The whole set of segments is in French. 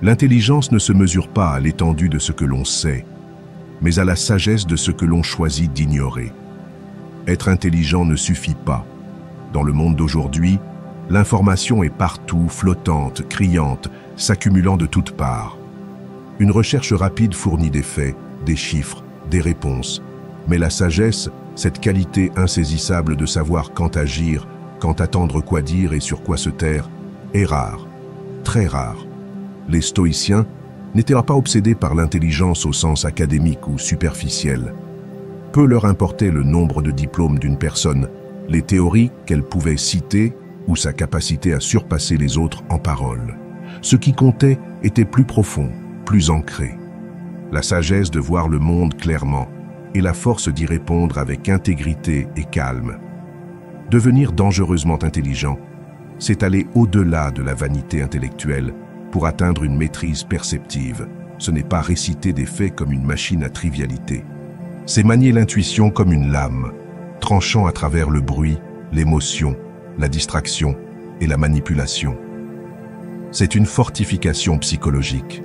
L'intelligence ne se mesure pas à l'étendue de ce que l'on sait, mais à la sagesse de ce que l'on choisit d'ignorer. Être intelligent ne suffit pas. Dans le monde d'aujourd'hui, l'information est partout, flottante, criante, s'accumulant de toutes parts. Une recherche rapide fournit des faits, des chiffres, des réponses. Mais la sagesse, cette qualité insaisissable de savoir quand agir, quand attendre quoi dire et sur quoi se taire, est rare, très rare. Les stoïciens n'étaient pas obsédés par l'intelligence au sens académique ou superficiel. Peu leur importait le nombre de diplômes d'une personne, les théories qu'elle pouvait citer ou sa capacité à surpasser les autres en parole. Ce qui comptait était plus profond, plus ancré. La sagesse de voir le monde clairement et la force d'y répondre avec intégrité et calme. Devenir dangereusement intelligent, c'est aller au-delà de la vanité intellectuelle pour atteindre une maîtrise perceptive. Ce n'est pas réciter des faits comme une machine à trivialité. C'est manier l'intuition comme une lame, tranchant à travers le bruit, l'émotion, la distraction et la manipulation. C'est une fortification psychologique,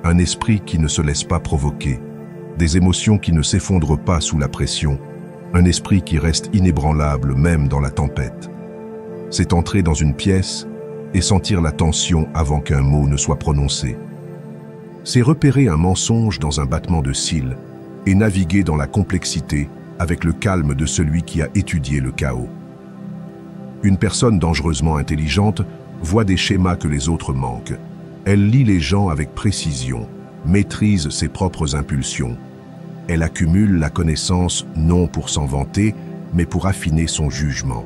un esprit qui ne se laisse pas provoquer, des émotions qui ne s'effondrent pas sous la pression, un esprit qui reste inébranlable même dans la tempête. C'est entrer dans une pièce et sentir la tension avant qu'un mot ne soit prononcé. C'est repérer un mensonge dans un battement de cils et naviguer dans la complexité avec le calme de celui qui a étudié le chaos. Une personne dangereusement intelligente voit des schémas que les autres manquent. Elle lit les gens avec précision, maîtrise ses propres impulsions. Elle accumule la connaissance non pour s'en vanter, mais pour affiner son jugement.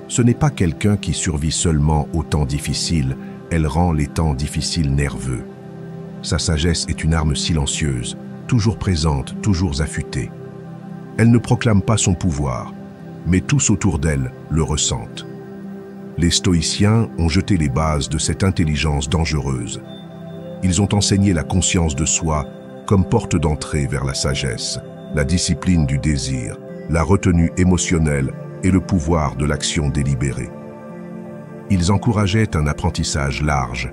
Ce n'est pas quelqu'un qui survit seulement aux temps difficiles, elle rend les temps difficiles nerveux. Sa sagesse est une arme silencieuse, toujours présente, toujours affûtée. Elle ne proclame pas son pouvoir, mais tous autour d'elle le ressentent. Les stoïciens ont jeté les bases de cette intelligence dangereuse. Ils ont enseigné la conscience de soi comme porte d'entrée vers la sagesse, la discipline du désir, la retenue émotionnelle et le pouvoir de l'action délibérée. Ils encourageaient un apprentissage large,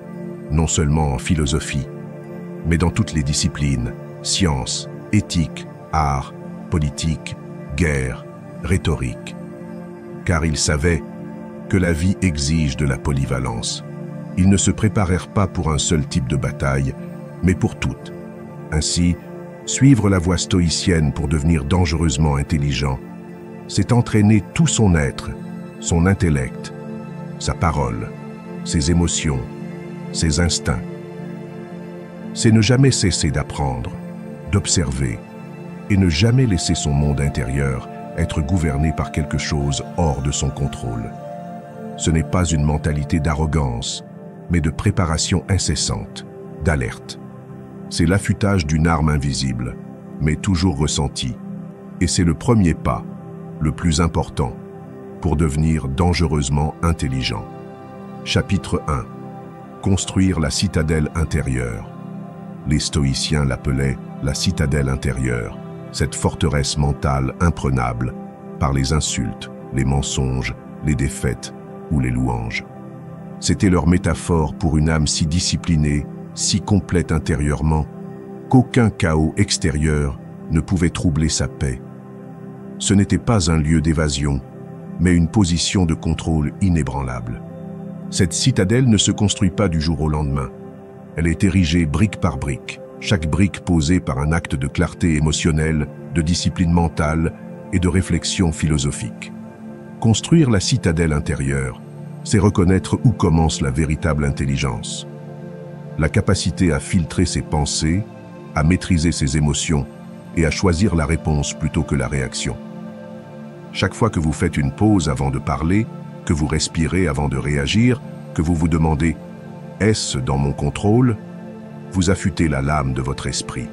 non seulement en philosophie, mais dans toutes les disciplines, sciences, éthique, art, politique, guerre, rhétorique. Car ils savaient que la vie exige de la polyvalence. Ils ne se préparèrent pas pour un seul type de bataille, mais pour toutes. Ainsi, suivre la voie stoïcienne pour devenir dangereusement intelligent, c'est entraîner tout son être, son intellect, sa parole, ses émotions, ses instincts. C'est ne jamais cesser d'apprendre, d'observer, et ne jamais laisser son monde intérieur être gouverné par quelque chose hors de son contrôle. Ce n'est pas une mentalité d'arrogance, mais de préparation incessante, d'alerte. C'est l'affûtage d'une arme invisible, mais toujours ressentie. Et c'est le premier pas, le plus important, pour devenir dangereusement intelligent. Chapitre 1. Construire la citadelle intérieure. Les stoïciens l'appelaient la citadelle intérieure, cette forteresse mentale imprenable par les insultes, les mensonges, les défaites ou les louanges. C'était leur métaphore pour une âme si disciplinée, si complète intérieurement, qu'aucun chaos extérieur ne pouvait troubler sa paix. Ce n'était pas un lieu d'évasion, mais une position de contrôle inébranlable. Cette citadelle ne se construit pas du jour au lendemain. Elle est érigée brique par brique, chaque brique posée par un acte de clarté émotionnelle, de discipline mentale et de réflexion philosophique. Construire la citadelle intérieure, c'est reconnaître où commence la véritable intelligence. La capacité à filtrer ses pensées, à maîtriser ses émotions et à choisir la réponse plutôt que la réaction. Chaque fois que vous faites une pause avant de parler, que vous respirez avant de réagir, que vous vous demandez « Est-ce dans mon contrôle ?», vous affûtez la lame de votre esprit.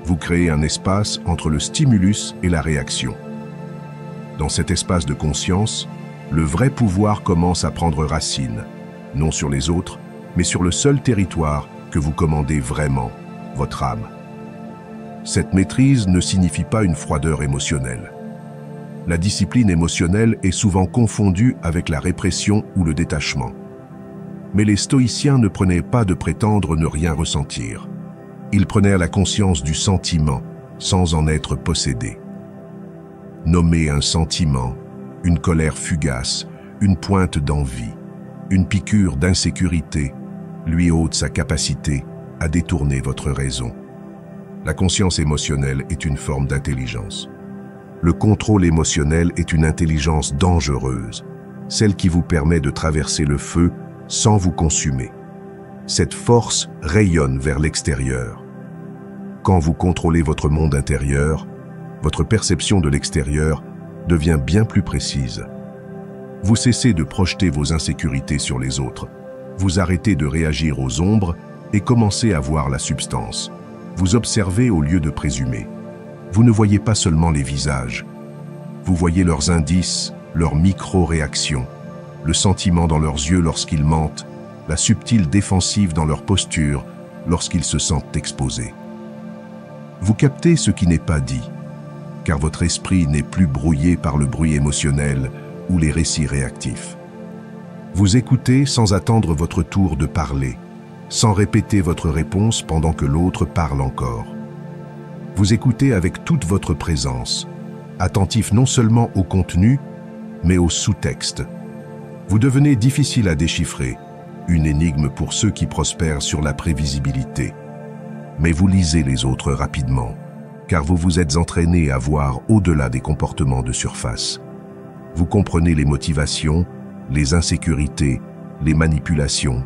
Vous créez un espace entre le stimulus et la réaction. Dans cet espace de conscience, le vrai pouvoir commence à prendre racine, non sur les autres, mais sur le seul territoire que vous commandez vraiment, votre âme. Cette maîtrise ne signifie pas une froideur émotionnelle. La discipline émotionnelle est souvent confondue avec la répression ou le détachement. Mais les stoïciens ne prenaient pas de prétendre ne rien ressentir. Ils prenaient la conscience du sentiment, sans en être possédés. Nommer un sentiment, une colère fugace, une pointe d'envie, une piqûre d'insécurité, lui ôte sa capacité à détourner votre raison. La conscience émotionnelle est une forme d'intelligence. Le contrôle émotionnel est une intelligence dangereuse, celle qui vous permet de traverser le feu sans vous consumer. Cette force rayonne vers l'extérieur. Quand vous contrôlez votre monde intérieur, votre perception de l'extérieur devient bien plus précise. Vous cessez de projeter vos insécurités sur les autres. Vous arrêtez de réagir aux ombres et commencez à voir la substance. Vous observez au lieu de présumer. Vous ne voyez pas seulement les visages. Vous voyez leurs indices, leurs micro-réactions, le sentiment dans leurs yeux lorsqu'ils mentent, la subtile défensive dans leur posture lorsqu'ils se sentent exposés. Vous captez ce qui n'est pas dit, car votre esprit n'est plus brouillé par le bruit émotionnel ou les récits réactifs. Vous écoutez sans attendre votre tour de parler, sans répéter votre réponse pendant que l'autre parle encore. Vous écoutez avec toute votre présence, attentif non seulement au contenu, mais au sous-texte. Vous devenez difficile à déchiffrer, une énigme pour ceux qui prospèrent sur la prévisibilité. Mais vous lisez les autres rapidement, car vous vous êtes entraîné à voir au-delà des comportements de surface. Vous comprenez les motivations, les insécurités, les manipulations,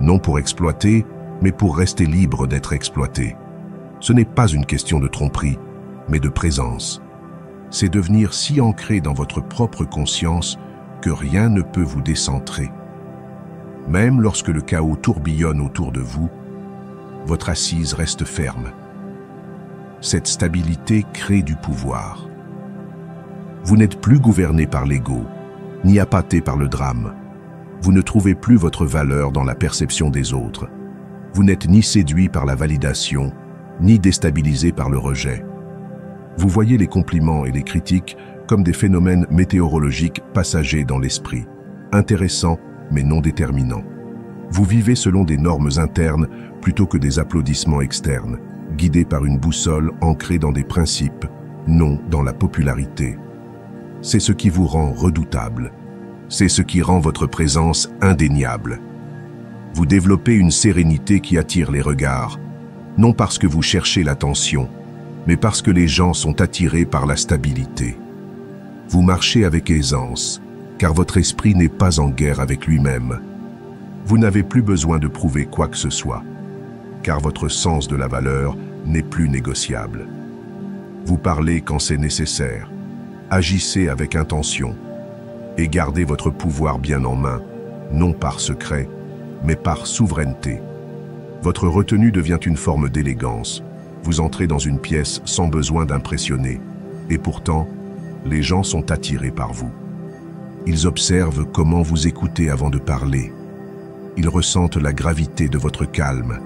non pour exploiter, mais pour rester libre d'être exploité. Ce n'est pas une question de tromperie, mais de présence. C'est devenir si ancré dans votre propre conscience que rien ne peut vous décentrer. Même lorsque le chaos tourbillonne autour de vous, votre assise reste ferme. Cette stabilité crée du pouvoir. Vous n'êtes plus gouverné par l'ego, ni appâté par le drame. Vous ne trouvez plus votre valeur dans la perception des autres. Vous n'êtes ni séduit par la validation, ni déstabilisé par le rejet. Vous voyez les compliments et les critiques comme des phénomènes météorologiques passagers dans l'esprit, intéressants mais non déterminants. Vous vivez selon des normes internes plutôt que des applaudissements externes, guidés par une boussole ancrée dans des principes, non dans la popularité. C'est ce qui vous rend redoutable. C'est ce qui rend votre présence indéniable. Vous développez une sérénité qui attire les regards, non parce que vous cherchez l'attention, mais parce que les gens sont attirés par la stabilité. Vous marchez avec aisance, car votre esprit n'est pas en guerre avec lui-même. Vous n'avez plus besoin de prouver quoi que ce soit, car votre sens de la valeur n'est plus négociable. Vous parlez quand c'est nécessaire, agissez avec intention, et gardez votre pouvoir bien en main, non par secret, mais par souveraineté. Votre retenue devient une forme d'élégance. Vous entrez dans une pièce sans besoin d'impressionner, et pourtant, les gens sont attirés par vous. Ils observent comment vous écoutez avant de parler. Ils ressentent la gravité de votre calme.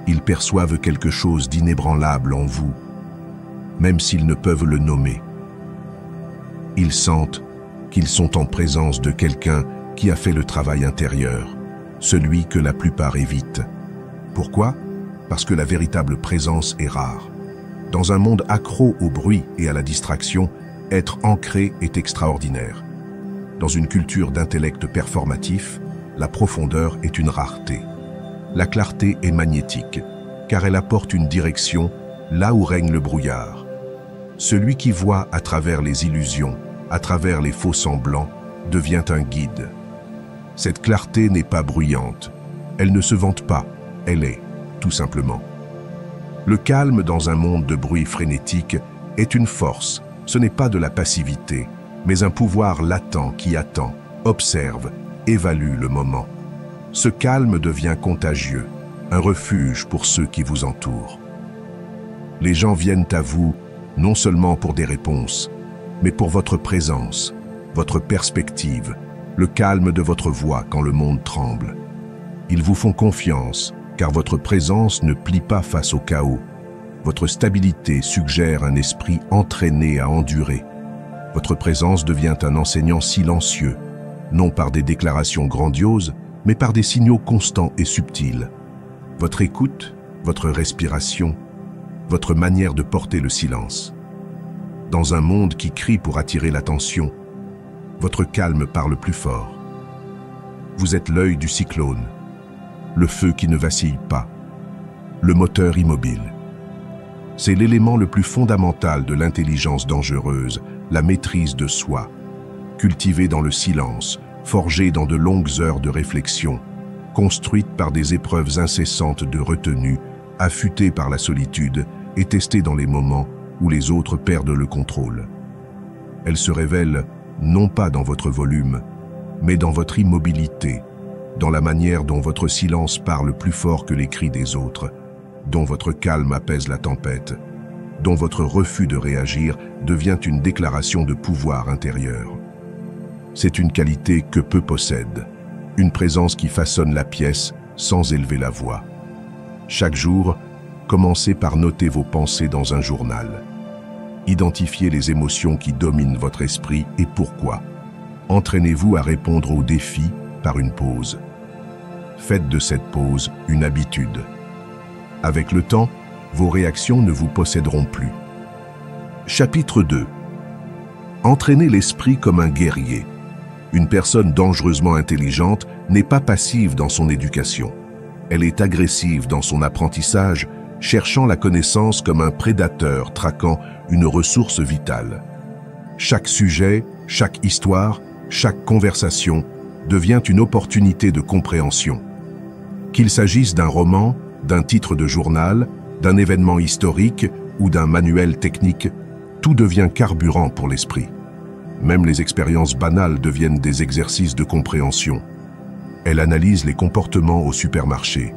Ils perçoivent quelque chose d'inébranlable en vous, même s'ils ne peuvent le nommer. Ils sentent qu'ils sont en présence de quelqu'un qui a fait le travail intérieur, celui que la plupart évitent. Pourquoi? Parce que la véritable présence est rare. Dans un monde accro au bruit et à la distraction, être ancré est extraordinaire. Dans une culture d'intellect performatif, la profondeur est une rareté. La clarté est magnétique, car elle apporte une direction là où règne le brouillard. Celui qui voit à travers les illusions, à travers les faux semblants, devient un guide. Cette clarté n'est pas bruyante. Elle ne se vante pas, elle est, tout simplement. Le calme dans un monde de bruit frénétique est une force. Ce n'est pas de la passivité, mais un pouvoir latent qui attend, observe, évalue le moment. Ce calme devient contagieux, un refuge pour ceux qui vous entourent. Les gens viennent à vous non seulement pour des réponses, mais pour votre présence, votre perspective, le calme de votre voix quand le monde tremble. Ils vous font confiance, car votre présence ne plie pas face au chaos. Votre stabilité suggère un esprit entraîné à endurer. Votre présence devient un enseignant silencieux, non par des déclarations grandioses, mais par des signaux constants et subtils. Votre écoute, votre respiration, votre manière de porter le silence. Dans un monde qui crie pour attirer l'attention, votre calme parle plus fort. Vous êtes l'œil du cyclone, le feu qui ne vacille pas, le moteur immobile. C'est l'élément le plus fondamental de l'intelligence dangereuse, la maîtrise de soi, cultivée dans le silence, forgée dans de longues heures de réflexion, construite par des épreuves incessantes de retenue, affûtée par la solitude et testée dans les moments où les autres perdent le contrôle. Elle se révèle non pas dans votre volume, mais dans votre immobilité, dans la manière dont votre silence parle plus fort que les cris des autres, dont votre calme apaise la tempête, dont votre refus de réagir devient une déclaration de pouvoir intérieur. C'est une qualité que peu possèdent, une présence qui façonne la pièce sans élever la voix. Chaque jour, commencez par noter vos pensées dans un journal. Identifiez les émotions qui dominent votre esprit et pourquoi. Entraînez-vous à répondre aux défis par une pause. Faites de cette pause une habitude. Avec le temps, vos réactions ne vous posséderont plus. Chapitre 2. Entraînez l'esprit comme un guerrier. Une personne dangereusement intelligente n'est pas passive dans son éducation. Elle est agressive dans son apprentissage, cherchant la connaissance comme un prédateur traquant une ressource vitale. Chaque sujet, chaque histoire, chaque conversation devient une opportunité de compréhension. Qu'il s'agisse d'un roman, d'un titre de journal, d'un événement historique ou d'un manuel technique, tout devient carburant pour l'esprit. Même les expériences banales deviennent des exercices de compréhension. Elle analyse les comportements au supermarché,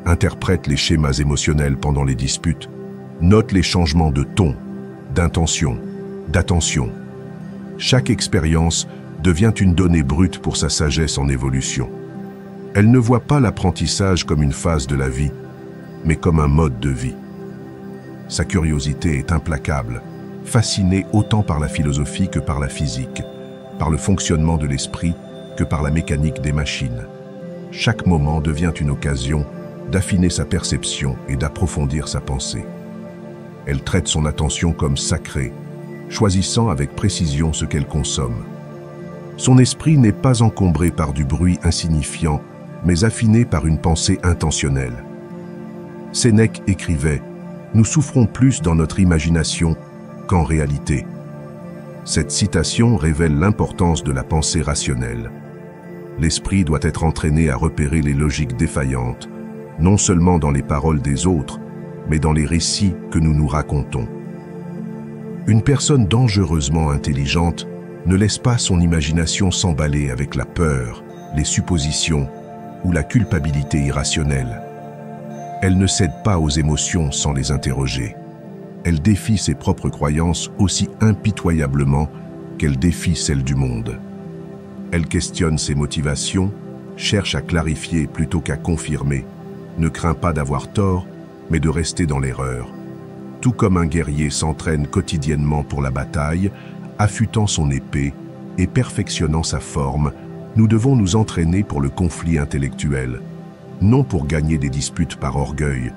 interprète les schémas émotionnels pendant les disputes, note les changements de ton, d'intention, d'attention. Chaque expérience devient une donnée brute pour sa sagesse en évolution. Elle ne voit pas l'apprentissage comme une phase de la vie, mais comme un mode de vie. Sa curiosité est implacable, fascinée autant par la philosophie que par la physique, par le fonctionnement de l'esprit que par la mécanique des machines. Chaque moment devient une occasion d'affiner sa perception et d'approfondir sa pensée. Elle traite son attention comme sacrée, choisissant avec précision ce qu'elle consomme. Son esprit n'est pas encombré par du bruit insignifiant, mais affiné par une pensée intentionnelle. Sénèque écrivait « Nous souffrons plus dans notre imagination qu'en réalité ». Cette citation révèle l'importance de la pensée rationnelle. L'esprit doit être entraîné à repérer les logiques défaillantes, non seulement dans les paroles des autres, mais dans les récits que nous nous racontons. Une personne dangereusement intelligente ne laisse pas son imagination s'emballer avec la peur, les suppositions ou la culpabilité irrationnelle. Elle ne cède pas aux émotions sans les interroger. Elle défie ses propres croyances aussi impitoyablement qu'elle défie celles du monde. Elle questionne ses motivations, cherche à clarifier plutôt qu'à confirmer, ne craint pas d'avoir tort, mais de rester dans l'erreur. Tout comme un guerrier s'entraîne quotidiennement pour la bataille, affûtant son épée et perfectionnant sa forme, nous devons nous entraîner pour le conflit intellectuel, non pour gagner des disputes par orgueil,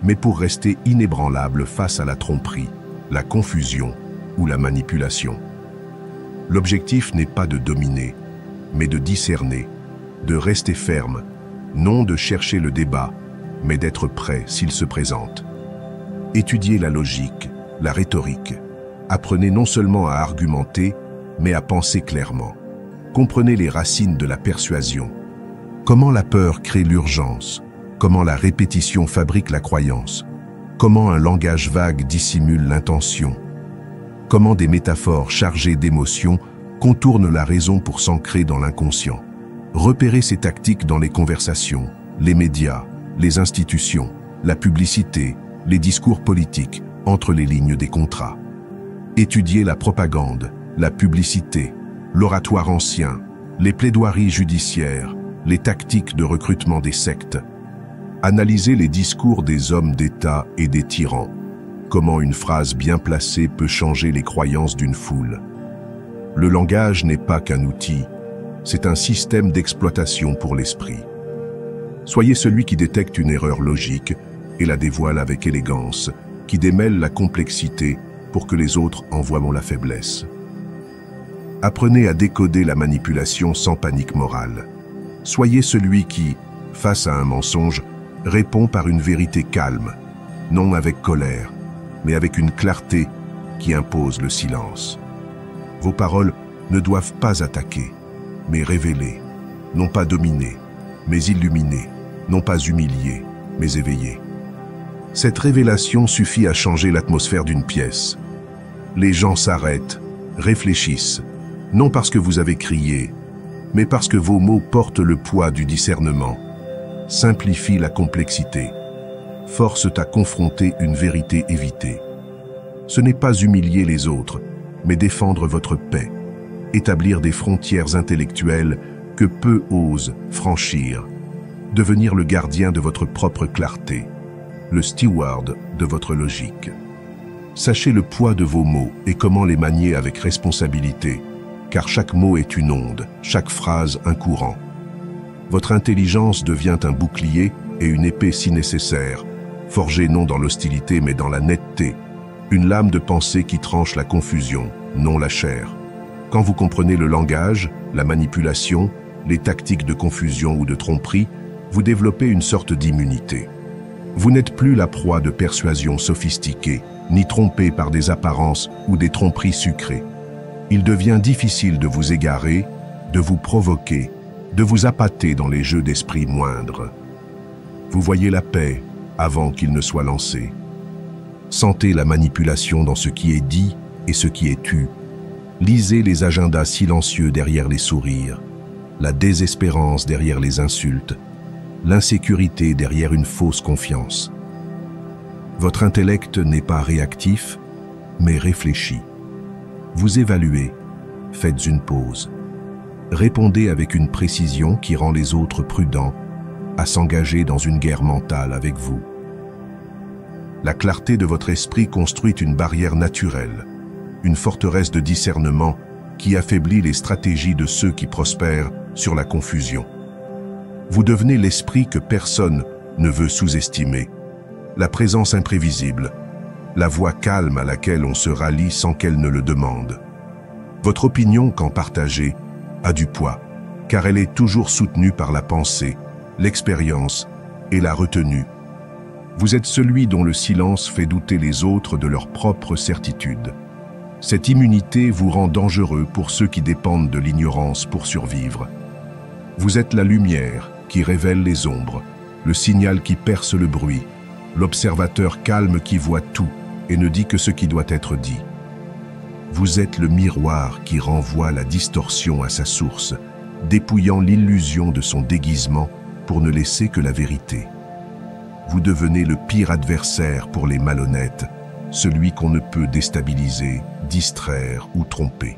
mais pour rester inébranlable face à la tromperie, la confusion ou la manipulation. L'objectif n'est pas de dominer, mais de discerner, de rester ferme, non de chercher le débat, mais d'être prêt s'il se présente. Étudiez la logique, la rhétorique. Apprenez non seulement à argumenter, mais à penser clairement. Comprenez les racines de la persuasion. Comment la peur crée l'urgence, comment la répétition fabrique la croyance, comment un langage vague dissimule l'intention, comment des métaphores chargées d'émotions contournent la raison pour s'ancrer dans l'inconscient. Repérez ces tactiques dans les conversations, les médias, les institutions, la publicité, les discours politiques, entre les lignes des contrats. Étudiez la propagande, la publicité, l'oratoire ancien, les plaidoiries judiciaires, les tactiques de recrutement des sectes. Analysez les discours des hommes d'État et des tyrans. Comment une phrase bien placée peut changer les croyances d'une foule. Le langage n'est pas qu'un outil, c'est un système d'exploitation pour l'esprit. Soyez celui qui détecte une erreur logique et la dévoile avec élégance, qui démêle la complexité pour que les autres en voient la faiblesse. Apprenez à décoder la manipulation sans panique morale. Soyez celui qui, face à un mensonge, répond par une vérité calme, non avec colère, mais avec une clarté qui impose le silence. Vos paroles ne doivent pas attaquer, mais révéler, non pas dominer, mais illuminer, non pas humilier, mais éveiller. Cette révélation suffit à changer l'atmosphère d'une pièce. Les gens s'arrêtent, réfléchissent, non parce que vous avez crié, mais parce que vos mots portent le poids du discernement, simplifient la complexité, forcent à confronter une vérité évitée. Ce n'est pas humilier les autres, mais défendre votre paix, établir des frontières intellectuelles que peu osent franchir, devenir le gardien de votre propre clarté, le steward de votre logique. Sachez le poids de vos mots et comment les manier avec responsabilité, car chaque mot est une onde, chaque phrase un courant. Votre intelligence devient un bouclier et une épée si nécessaire, forgée non dans l'hostilité mais dans la netteté, une lame de pensée qui tranche la confusion, non la chair. Quand vous comprenez le langage, la manipulation, les tactiques de confusion ou de tromperie, vous développez une sorte d'immunité. Vous n'êtes plus la proie de persuasions sophistiquées, ni trompé par des apparences ou des tromperies sucrées. Il devient difficile de vous égarer, de vous provoquer, de vous appâter dans les jeux d'esprit moindres. Vous voyez la paix avant qu'il ne soit lancé. Sentez la manipulation dans ce qui est dit et ce qui est tu. Lisez les agendas silencieux derrière les sourires, la désespérance derrière les insultes, l'insécurité derrière une fausse confiance. Votre intellect n'est pas réactif, mais réfléchi. Vous évaluez, faites une pause. Répondez avec une précision qui rend les autres prudents à s'engager dans une guerre mentale avec vous. La clarté de votre esprit construit une barrière naturelle, une forteresse de discernement qui affaiblit les stratégies de ceux qui prospèrent sur la confusion. Vous devenez l'esprit que personne ne veut sous-estimer, la présence imprévisible, la voix calme à laquelle on se rallie sans qu'elle ne le demande. Votre opinion, quand partagée, a du poids, car elle est toujours soutenue par la pensée, l'expérience et la retenue. Vous êtes celui dont le silence fait douter les autres de leur propre certitude. Cette immunité vous rend dangereux pour ceux qui dépendent de l'ignorance pour survivre. Vous êtes la lumière qui révèle les ombres, le signal qui perce le bruit, l'observateur calme qui voit tout et ne dit que ce qui doit être dit. Vous êtes le miroir qui renvoie la distorsion à sa source, dépouillant l'illusion de son déguisement pour ne laisser que la vérité. Vous devenez le pire adversaire pour les malhonnêtes, celui qu'on ne peut déstabiliser, distraire ou tromper.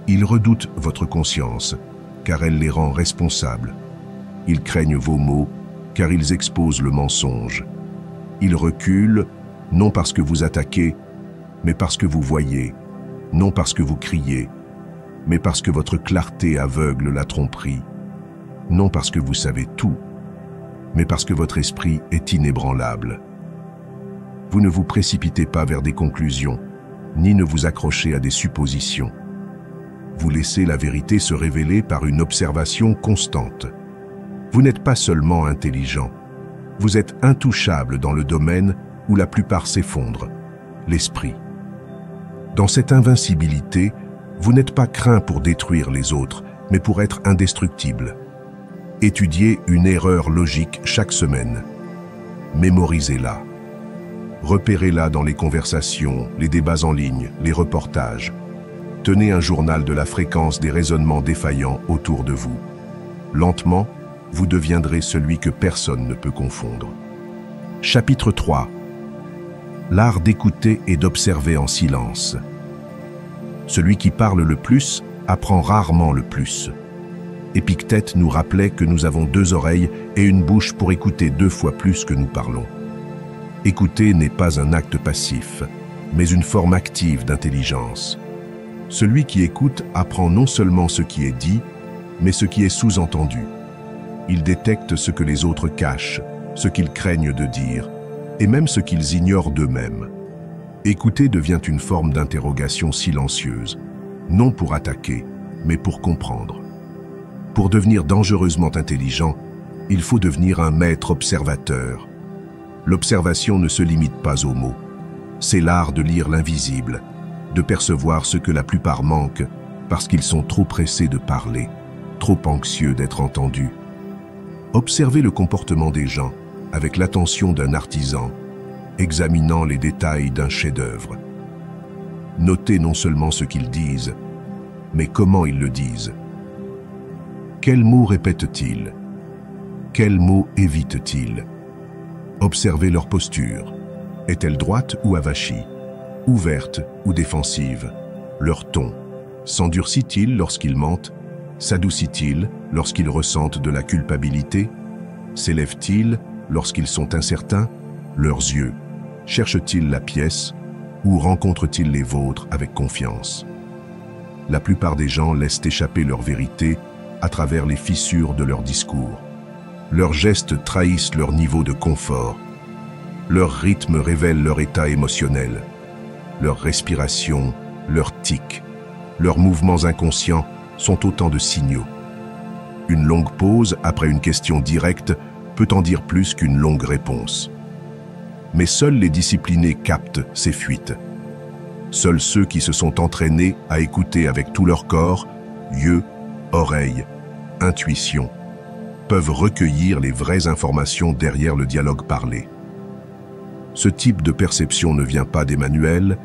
Ils redoutent votre conscience, car elle les rend responsables. Ils craignent vos mots, car ils exposent le mensonge. Ils reculent, non parce que vous attaquez, mais parce que vous voyez, non parce que vous criez, mais parce que votre clarté aveugle la tromperie, non parce que vous savez tout, mais parce que votre esprit est inébranlable. Vous ne vous précipitez pas vers des conclusions, ni ne vous accrochez à des suppositions. Vous laissez la vérité se révéler par une observation constante. Vous n'êtes pas seulement intelligent, vous êtes intouchable dans le domaine où la plupart s'effondrent, l'esprit. Dans cette invincibilité, vous n'êtes pas craint pour détruire les autres, mais pour être indestructible. Étudiez une erreur logique chaque semaine. Mémorisez-la. Repérez-la dans les conversations, les débats en ligne, les reportages. Tenez un journal de la fréquence des raisonnements défaillants autour de vous. Lentement, vous deviendrez celui que personne ne peut confondre. Chapitre 3. L'art d'écouter et d'observer en silence. Celui qui parle le plus apprend rarement le plus. Épictète nous rappelait que nous avons 2 oreilles et une bouche pour écouter 2 fois plus que nous parlons. Écouter n'est pas un acte passif, mais une forme active d'intelligence. Celui qui écoute apprend non seulement ce qui est dit, mais ce qui est sous-entendu. Il détecte ce que les autres cachent, ce qu'ils craignent de dire, et même ce qu'ils ignorent d'eux-mêmes. Écouter devient une forme d'interrogation silencieuse, non pour attaquer, mais pour comprendre. Pour devenir dangereusement intelligent, il faut devenir un maître observateur. L'observation ne se limite pas aux mots. C'est l'art de lire l'invisible, de percevoir ce que la plupart manquent parce qu'ils sont trop pressés de parler, trop anxieux d'être entendus. Observez le comportement des gens avec l'attention d'un artisan, examinant les détails d'un chef-d'œuvre. Notez non seulement ce qu'ils disent, mais comment ils le disent. Quels mots répètent-ils? Quels mots évitent-ils? Observez leur posture. Est-elle droite ou avachie? Ouverte ou défensive? Leur ton. S'endurcit-il lorsqu'ils mentent? S'adoucit-il lorsqu'ils ressentent de la culpabilité? S'élèvent-ils lorsqu'ils sont incertains? Leurs yeux. Cherchent-ils la pièce ou rencontrent-ils les vôtres avec confiance? La plupart des gens laissent échapper leur vérité à travers les fissures de leur discours. Leurs gestes trahissent leur niveau de confort. Leur rythme révèle leur état émotionnel. Leur respiration, leurs tics, leurs mouvements inconscients sont autant de signaux. Une longue pause après une question directe peut en dire plus qu'une longue réponse. Mais seuls les disciplinés captent ces fuites. Seuls ceux qui se sont entraînés à écouter avec tout leur corps, yeux, oreilles, intuition, peuvent recueillir les vraies informations derrière le dialogue parlé. Ce type de perception ne vient pas des manuels,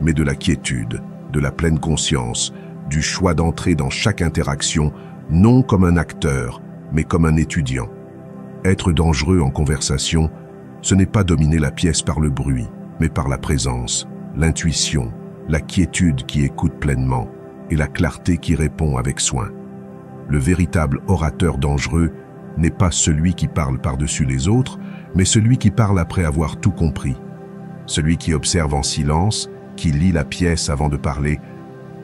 mais de la quiétude, de la pleine conscience, du choix d'entrer dans chaque interaction, non comme un acteur, mais comme un étudiant. Être dangereux en conversation, ce n'est pas dominer la pièce par le bruit, mais par la présence, l'intuition, la quiétude qui écoute pleinement et la clarté qui répond avec soin. Le véritable orateur dangereux n'est pas celui qui parle par-dessus les autres, mais celui qui parle après avoir tout compris. Celui qui observe en silence, qui lit la pièce avant de parler,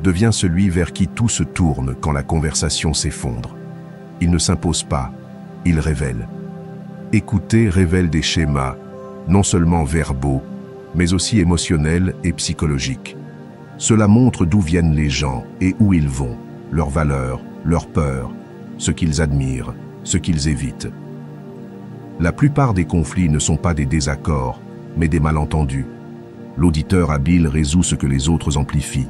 devient celui vers qui tout se tourne quand la conversation s'effondre. Il ne s'impose pas, il révèle. Écouter révèle des schémas, non seulement verbaux, mais aussi émotionnels et psychologiques. Cela montre d'où viennent les gens et où ils vont, leurs valeurs, leurs peurs, ce qu'ils admirent, ce qu'ils évitent. La plupart des conflits ne sont pas des désaccords, mais des malentendus. L'auditeur habile résout ce que les autres amplifient.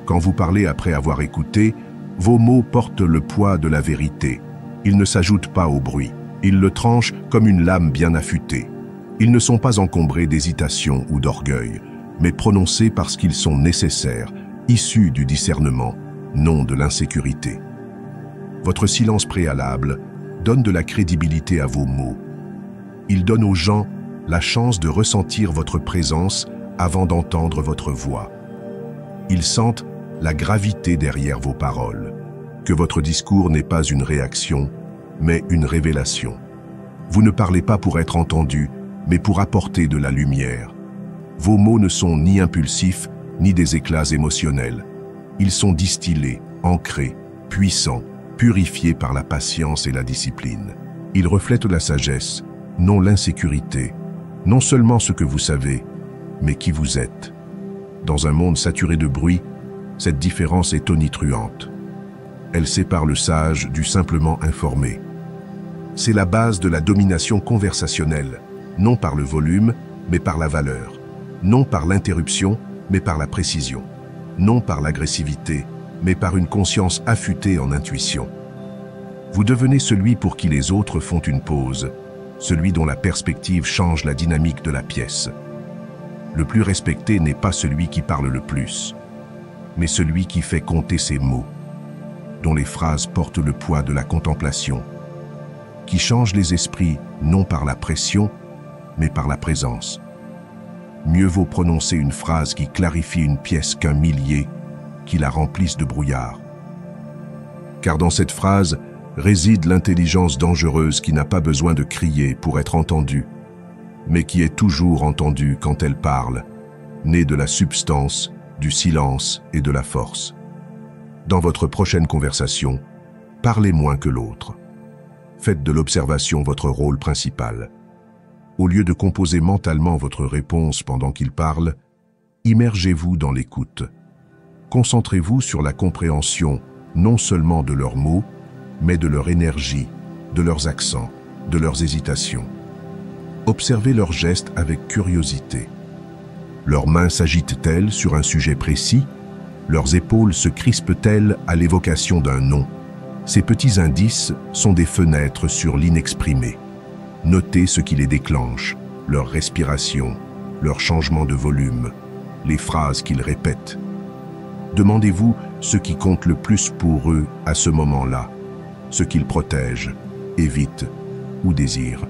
Quand vous parlez après avoir écouté, vos mots portent le poids de la vérité. Ils ne s'ajoutent pas au bruit. Ils le tranchent comme une lame bien affûtée. Ils ne sont pas encombrés d'hésitation ou d'orgueil, mais prononcés parce qu'ils sont nécessaires, issus du discernement, non de l'insécurité. Votre silence préalable donne de la crédibilité à vos mots. Il donne aux gens la chance de ressentir votre présence avant d'entendre votre voix. Ils sentent la gravité derrière vos paroles, que votre discours n'est pas une réaction, mais une révélation. Vous ne parlez pas pour être entendu, mais pour apporter de la lumière. Vos mots ne sont ni impulsifs, ni des éclats émotionnels. Ils sont distillés, ancrés, puissants, purifiés par la patience et la discipline. Ils reflètent la sagesse, non l'insécurité, non seulement ce que vous savez, mais qui vous êtes. Dans un monde saturé de bruit, cette différence est tonitruante. Elle sépare le sage du simplement informé. C'est la base de la domination conversationnelle, non par le volume, mais par la valeur, non par l'interruption, mais par la précision, non par l'agressivité, mais par une conscience affûtée en intuition. Vous devenez celui pour qui les autres font une pause, celui dont la perspective change la dynamique de la pièce. Le plus respecté n'est pas celui qui parle le plus, mais celui qui fait compter ses mots, dont les phrases portent le poids de la contemplation, qui change les esprits non par la pression, mais par la présence. Mieux vaut prononcer une phrase qui clarifie une pièce qu'un millier qui la remplisse de brouillard. Car dans cette phrase réside l'intelligence dangereuse qui n'a pas besoin de crier pour être entendue, mais qui est toujours entendue quand elle parle, née de la substance, du silence et de la force. Dans votre prochaine conversation, parlez moins que l'autre. Faites de l'observation votre rôle principal. Au lieu de composer mentalement votre réponse pendant qu'ils parlent, immergez-vous dans l'écoute. Concentrez-vous sur la compréhension non seulement de leurs mots, mais de leur énergie, de leurs accents, de leurs hésitations. Observez leurs gestes avec curiosité. Leurs mains s'agitent-elles sur un sujet précis? Leurs épaules se crispent-elles à l'évocation d'un nom? Ces petits indices sont des fenêtres sur l'inexprimé. Notez ce qui les déclenche, leur respiration, leur changement de volume, les phrases qu'ils répètent. Demandez-vous ce qui compte le plus pour eux à ce moment-là, ce qu'ils protègent, évitent ou désirent.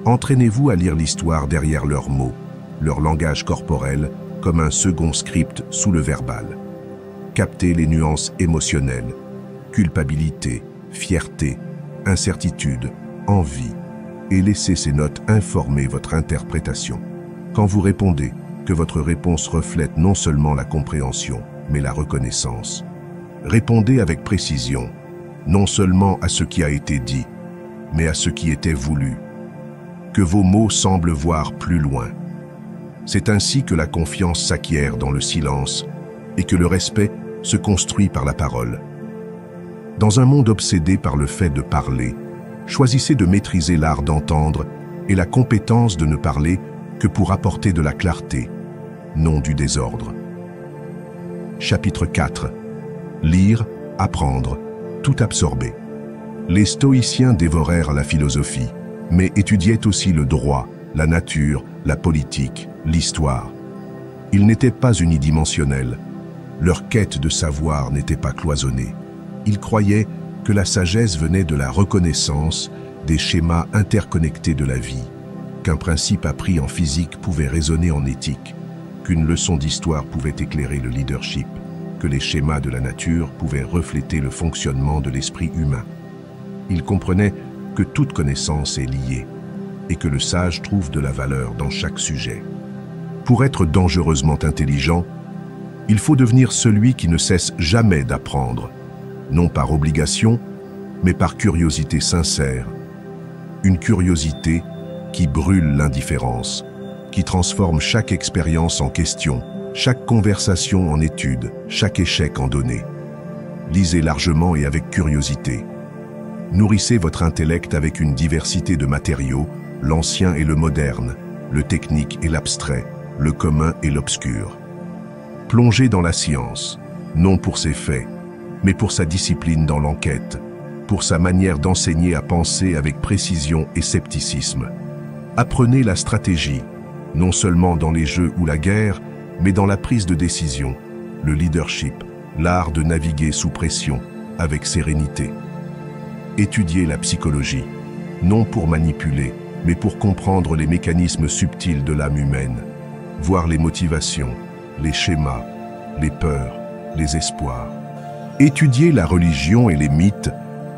Entraînez-vous à lire l'histoire derrière leurs mots, leur langage corporel comme un second script sous le verbal. Captez les nuances émotionnelles, culpabilité, fierté, incertitude, envie, et laissez ces notes informer votre interprétation. Quand vous répondez, que votre réponse reflète non seulement la compréhension, mais la reconnaissance. Répondez avec précision, non seulement à ce qui a été dit, mais à ce qui était voulu. Que vos mots semblent voir plus loin. C'est ainsi que la confiance s'acquiert dans le silence et que le respect se construit par la parole. Dans un monde obsédé par le fait de parler, choisissez de maîtriser l'art d'entendre et la compétence de ne parler que pour apporter de la clarté, non du désordre. Chapitre 4. Lire, apprendre, tout absorber. Les stoïciens dévorèrent la philosophie, mais étudiaient aussi le droit, la nature, la politique, l'histoire. Ils n'étaient pas unidimensionnels. Leur quête de savoir n'était pas cloisonnée. Ils croyaient que la sagesse venait de la reconnaissance des schémas interconnectés de la vie, qu'un principe appris en physique pouvait résonner en éthique, qu'une leçon d'histoire pouvait éclairer le leadership, que les schémas de la nature pouvaient refléter le fonctionnement de l'esprit humain. Ils comprenaient que toute connaissance est liée et que le sage trouve de la valeur dans chaque sujet. Pour être dangereusement intelligent, il faut devenir celui qui ne cesse jamais d'apprendre, non par obligation, mais par curiosité sincère. Une curiosité qui brûle l'indifférence, qui transforme chaque expérience en question, chaque conversation en étude, chaque échec en donnée. Lisez largement et avec curiosité. Nourrissez votre intellect avec une diversité de matériaux, l'ancien et le moderne, le technique et l'abstrait, le commun et l'obscur. Plongez dans la science, non pour ses faits, mais pour sa discipline dans l'enquête, pour sa manière d'enseigner à penser avec précision et scepticisme. Apprenez la stratégie, non seulement dans les jeux ou la guerre, mais dans la prise de décision, le leadership, l'art de naviguer sous pression, avec sérénité. Étudiez la psychologie, non pour manipuler, mais pour comprendre les mécanismes subtils de l'âme humaine, voir les motivations, les schémas, les peurs, les espoirs. Étudiez la religion et les mythes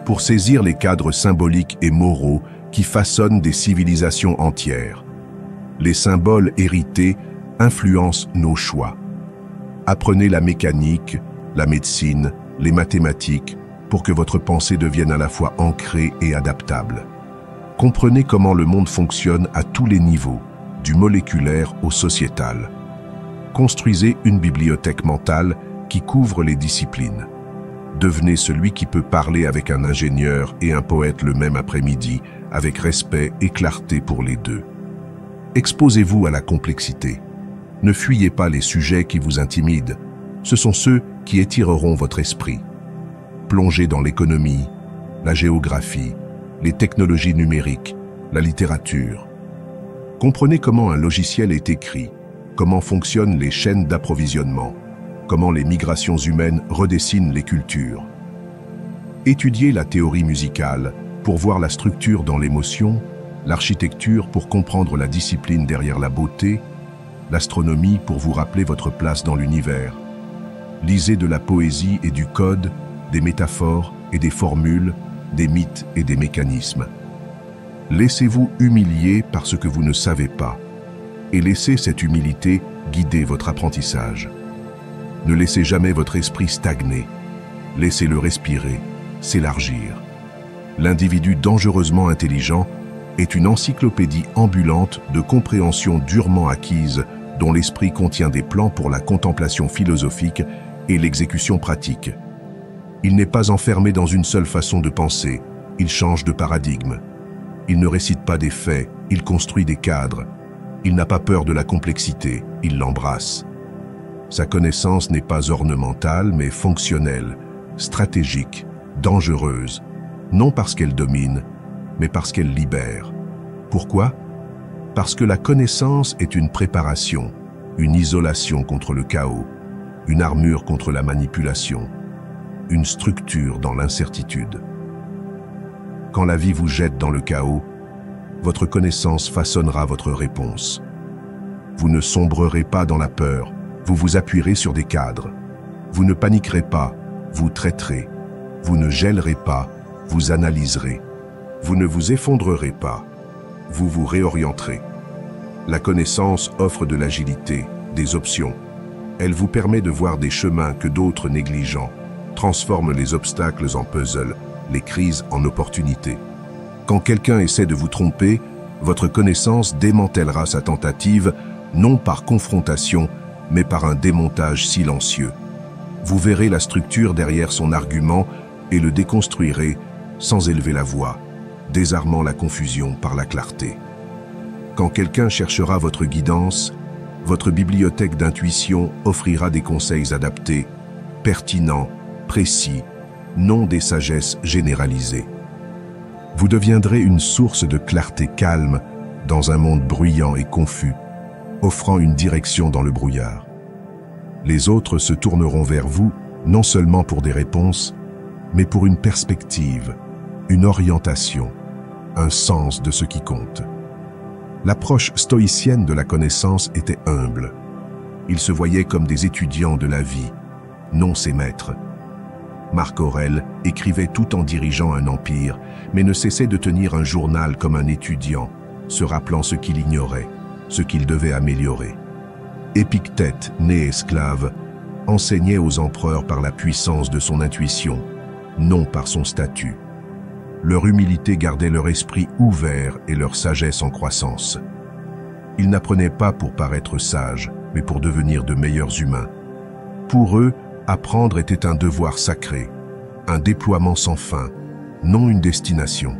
pour saisir les cadres symboliques et moraux qui façonnent des civilisations entières. Les symboles hérités influencent nos choix. Apprenez la mécanique, la médecine, les mathématiques pour que votre pensée devienne à la fois ancrée et adaptable. Comprenez comment le monde fonctionne à tous les niveaux, du moléculaire au sociétal. Construisez une bibliothèque mentale qui couvre les disciplines. Devenez celui qui peut parler avec un ingénieur et un poète le même après-midi, avec respect et clarté pour les deux. Exposez-vous à la complexité. Ne fuyez pas les sujets qui vous intimident. Ce sont ceux qui étireront votre esprit. Plongez dans l'économie, la géographie, les technologies numériques, la littérature. Comprenez comment un logiciel est écrit, comment fonctionnent les chaînes d'approvisionnement, comment les migrations humaines redessinent les cultures. Étudiez la théorie musicale pour voir la structure dans l'émotion, l'architecture pour comprendre la discipline derrière la beauté, l'astronomie pour vous rappeler votre place dans l'univers. Lisez de la poésie et du code, des métaphores et des formules, des mythes et des mécanismes. Laissez-vous humilier par ce que vous ne savez pas, et laissez cette humilité guider votre apprentissage. Ne laissez jamais votre esprit stagner. Laissez-le respirer, s'élargir. L'individu dangereusement intelligent est une encyclopédie ambulante de compréhension durement acquise dont l'esprit contient des plans pour la contemplation philosophique et l'exécution pratique. Il n'est pas enfermé dans une seule façon de penser, il change de paradigme. Il ne récite pas des faits, il construit des cadres. Il n'a pas peur de la complexité, il l'embrasse. Sa connaissance n'est pas ornementale, mais fonctionnelle, stratégique, dangereuse, non parce qu'elle domine, mais parce qu'elle libère. Pourquoi? Parce que la connaissance est une préparation, une isolation contre le chaos, une armure contre la manipulation, une structure dans l'incertitude. Quand la vie vous jette dans le chaos, votre connaissance façonnera votre réponse. Vous ne sombrerez pas dans la peur, vous vous appuierez sur des cadres. Vous ne paniquerez pas, vous traiterez. Vous ne gèlerez pas, vous analyserez. Vous ne vous effondrerez pas, vous vous réorienterez. La connaissance offre de l'agilité, des options. Elle vous permet de voir des chemins que d'autres négligents transforment les obstacles en puzzles, les crises en opportunités. Quand quelqu'un essaie de vous tromper, votre connaissance démantèlera sa tentative, non par confrontation, mais par un démontage silencieux. Vous verrez la structure derrière son argument et le déconstruirez sans élever la voix, désarmant la confusion par la clarté. Quand quelqu'un cherchera votre guidance, votre bibliothèque d'intuition offrira des conseils adaptés, pertinents, précis, non des sagesses généralisées. Vous deviendrez une source de clarté calme dans un monde bruyant et confus, offrant une direction dans le brouillard. Les autres se tourneront vers vous, non seulement pour des réponses, mais pour une perspective, une orientation, un sens de ce qui compte. L'approche stoïcienne de la connaissance était humble. Ils se voyaient comme des étudiants de la vie, non ses maîtres. Marc Aurèle écrivait tout en dirigeant un empire, mais ne cessait de tenir un journal comme un étudiant, se rappelant ce qu'il ignorait, ce qu'il devait améliorer. Épictète, né esclave, enseignait aux empereurs par la puissance de son intuition, non par son statut. Leur humilité gardait leur esprit ouvert et leur sagesse en croissance. Ils n'apprenaient pas pour paraître sages, mais pour devenir de meilleurs humains. Pour eux, apprendre était un devoir sacré, un déploiement sans fin, non une destination.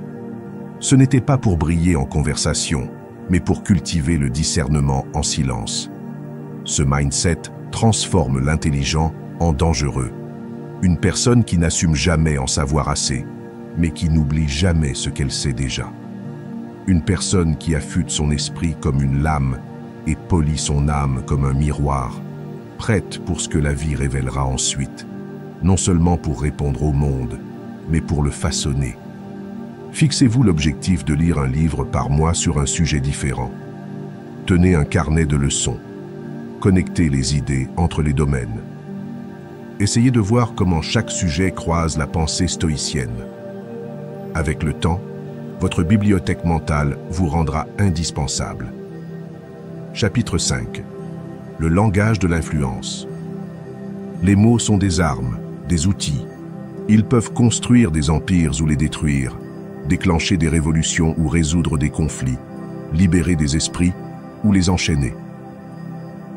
Ce n'était pas pour briller en conversation, mais pour cultiver le discernement en silence. Ce mindset transforme l'intelligent en dangereux. Une personne qui n'assume jamais en savoir assez, mais qui n'oublie jamais ce qu'elle sait déjà. Une personne qui affûte son esprit comme une lame et polit son âme comme un miroir, prête pour ce que la vie révélera ensuite, non seulement pour répondre au monde, mais pour le façonner. Fixez-vous l'objectif de lire un livre par mois sur un sujet différent. Tenez un carnet de leçons. Connectez les idées entre les domaines. Essayez de voir comment chaque sujet croise la pensée stoïcienne. Avec le temps, votre bibliothèque mentale vous rendra indispensable. Chapitre 5. Le langage de l'influence. Les mots sont des armes, des outils. Ils peuvent construire des empires ou les détruire, déclencher des révolutions ou résoudre des conflits, libérer des esprits ou les enchaîner.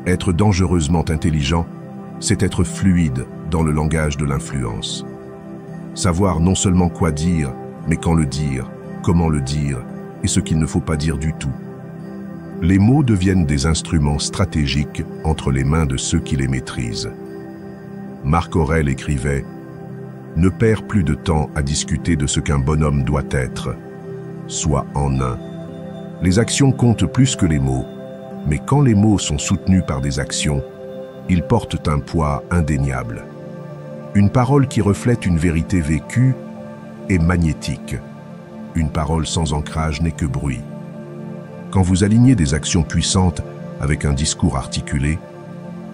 Être dangereusement intelligent, c'est être fluide dans le langage de l'influence. Savoir non seulement quoi dire, mais quand le dire, comment le dire, et ce qu'il ne faut pas dire du tout. Les mots deviennent des instruments stratégiques entre les mains de ceux qui les maîtrisent. Marc Aurèle écrivait « Ne perds plus de temps à discuter de ce qu'un bonhomme doit être. Sois en un. Les actions comptent plus que les mots, mais quand les mots sont soutenus par des actions, ils portent un poids indéniable. Une parole qui reflète une vérité vécue est magnétique. Une parole sans ancrage n'est que bruit. Quand vous alignez des actions puissantes avec un discours articulé,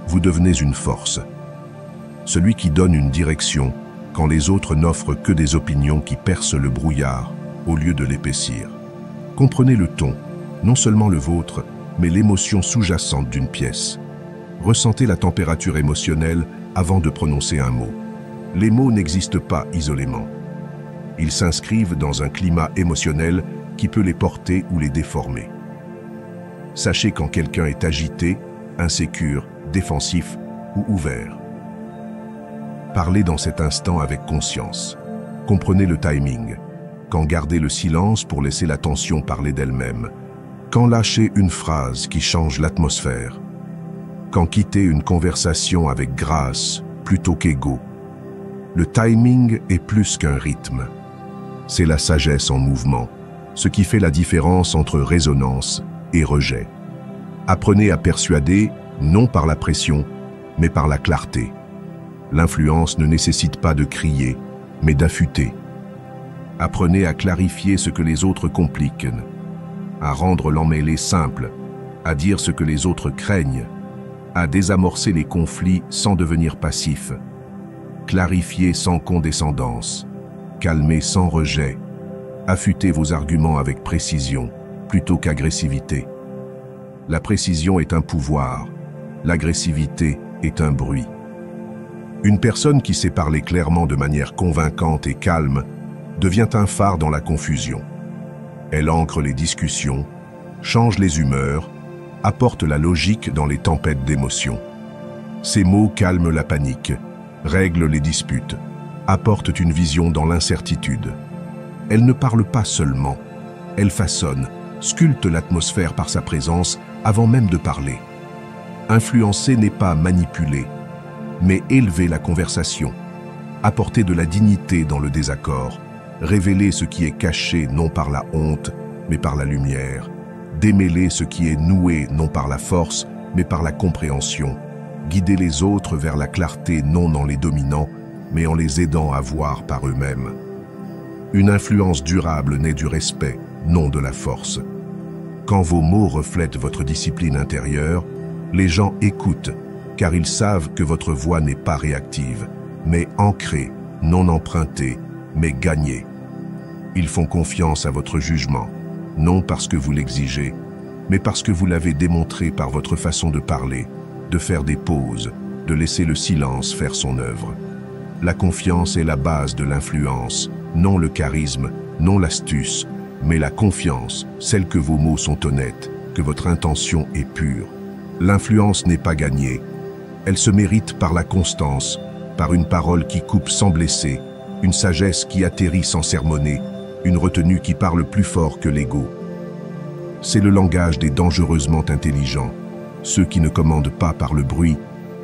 vous devenez une force. Celui qui donne une direction quand les autres n'offrent que des opinions qui percent le brouillard au lieu de l'épaissir. Comprenez le ton, non seulement le vôtre, mais l'émotion sous-jacente d'une pièce. Ressentez la température émotionnelle avant de prononcer un mot. Les mots n'existent pas isolément. Ils s'inscrivent dans un climat émotionnel qui peut les porter ou les déformer. Sachez quand quelqu'un est agité, insécure, défensif ou ouvert. Parlez dans cet instant avec conscience. Comprenez le timing. Quand garder le silence pour laisser la tension parler d'elle-même. Quand lâcher une phrase qui change l'atmosphère. Quand quitter une conversation avec grâce plutôt qu'ego. Le timing est plus qu'un rythme. C'est la sagesse en mouvement, ce qui fait la différence entre résonance et rejet. Apprenez à persuader, non par la pression, mais par la clarté. L'influence ne nécessite pas de crier, mais d'affûter. Apprenez à clarifier ce que les autres compliquent, à rendre l'emmêlé simple, à dire ce que les autres craignent, à désamorcer les conflits sans devenir passif, clarifier sans condescendance, calmer sans rejet, affûter vos arguments avec précision plutôt qu'agressivité. La précision est un pouvoir, l'agressivité est un bruit. Une personne qui sait parler clairement de manière convaincante et calme devient un phare dans la confusion. Elle ancre les discussions, change les humeurs, apporte la logique dans les tempêtes d'émotions. Ces mots calment la panique, règlent les disputes, apportent une vision dans l'incertitude. Elle ne parle pas seulement, elle façonne, sculpte l'atmosphère par sa présence avant même de parler. Influencer n'est pas manipuler, mais élever la conversation, apporter de la dignité dans le désaccord, révéler ce qui est caché non par la honte, mais par la lumière, démêler ce qui est noué non par la force, mais par la compréhension, guider les autres vers la clarté non en les dominant, mais en les aidant à voir par eux-mêmes. Une influence durable naît du respect, non de la force. Quand vos mots reflètent votre discipline intérieure, les gens écoutent, car ils savent que votre voix n'est pas réactive, mais ancrée, non empruntée, mais gagnée. Ils font confiance à votre jugement, non parce que vous l'exigez, mais parce que vous l'avez démontré par votre façon de parler, de faire des pauses, de laisser le silence faire son œuvre. La confiance est la base de l'influence, non le charisme, non l'astuce, mais la confiance, celle que vos mots sont honnêtes, que votre intention est pure. L'influence n'est pas gagnée. Elle se mérite par la constance, par une parole qui coupe sans blesser, une sagesse qui atterrit sans sermonner, une retenue qui parle plus fort que l'ego. C'est le langage des dangereusement intelligents, ceux qui ne commandent pas par le bruit,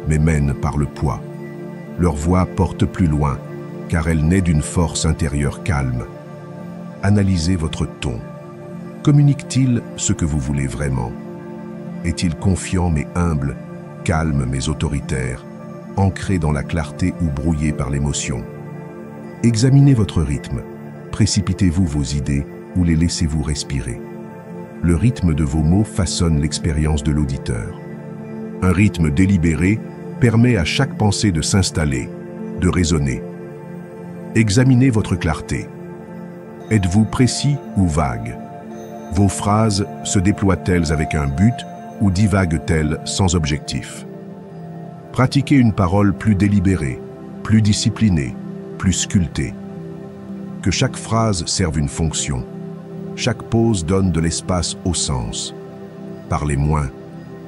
mais mènent par le poids. Leur voix porte plus loin, car elle naît d'une force intérieure calme. Analysez votre ton. Communique-t-il ce que vous voulez vraiment? Est-il confiant mais humble, calme mais autoritaire, ancré dans la clarté ou brouillé par l'émotion? Examinez votre rythme. Précipitez-vous vos idées ou les laissez-vous respirer? Le rythme de vos mots façonne l'expérience de l'auditeur. Un rythme délibéré permet à chaque pensée de s'installer, de résonner. Examinez votre clarté. Êtes-vous précis ou vague? Vos phrases se déploient-elles avec un but ou divaguent-elles sans objectif? Pratiquez une parole plus délibérée, plus disciplinée, plus sculptée. Que chaque phrase serve une fonction. Chaque pause donne de l'espace au sens. Parlez moins,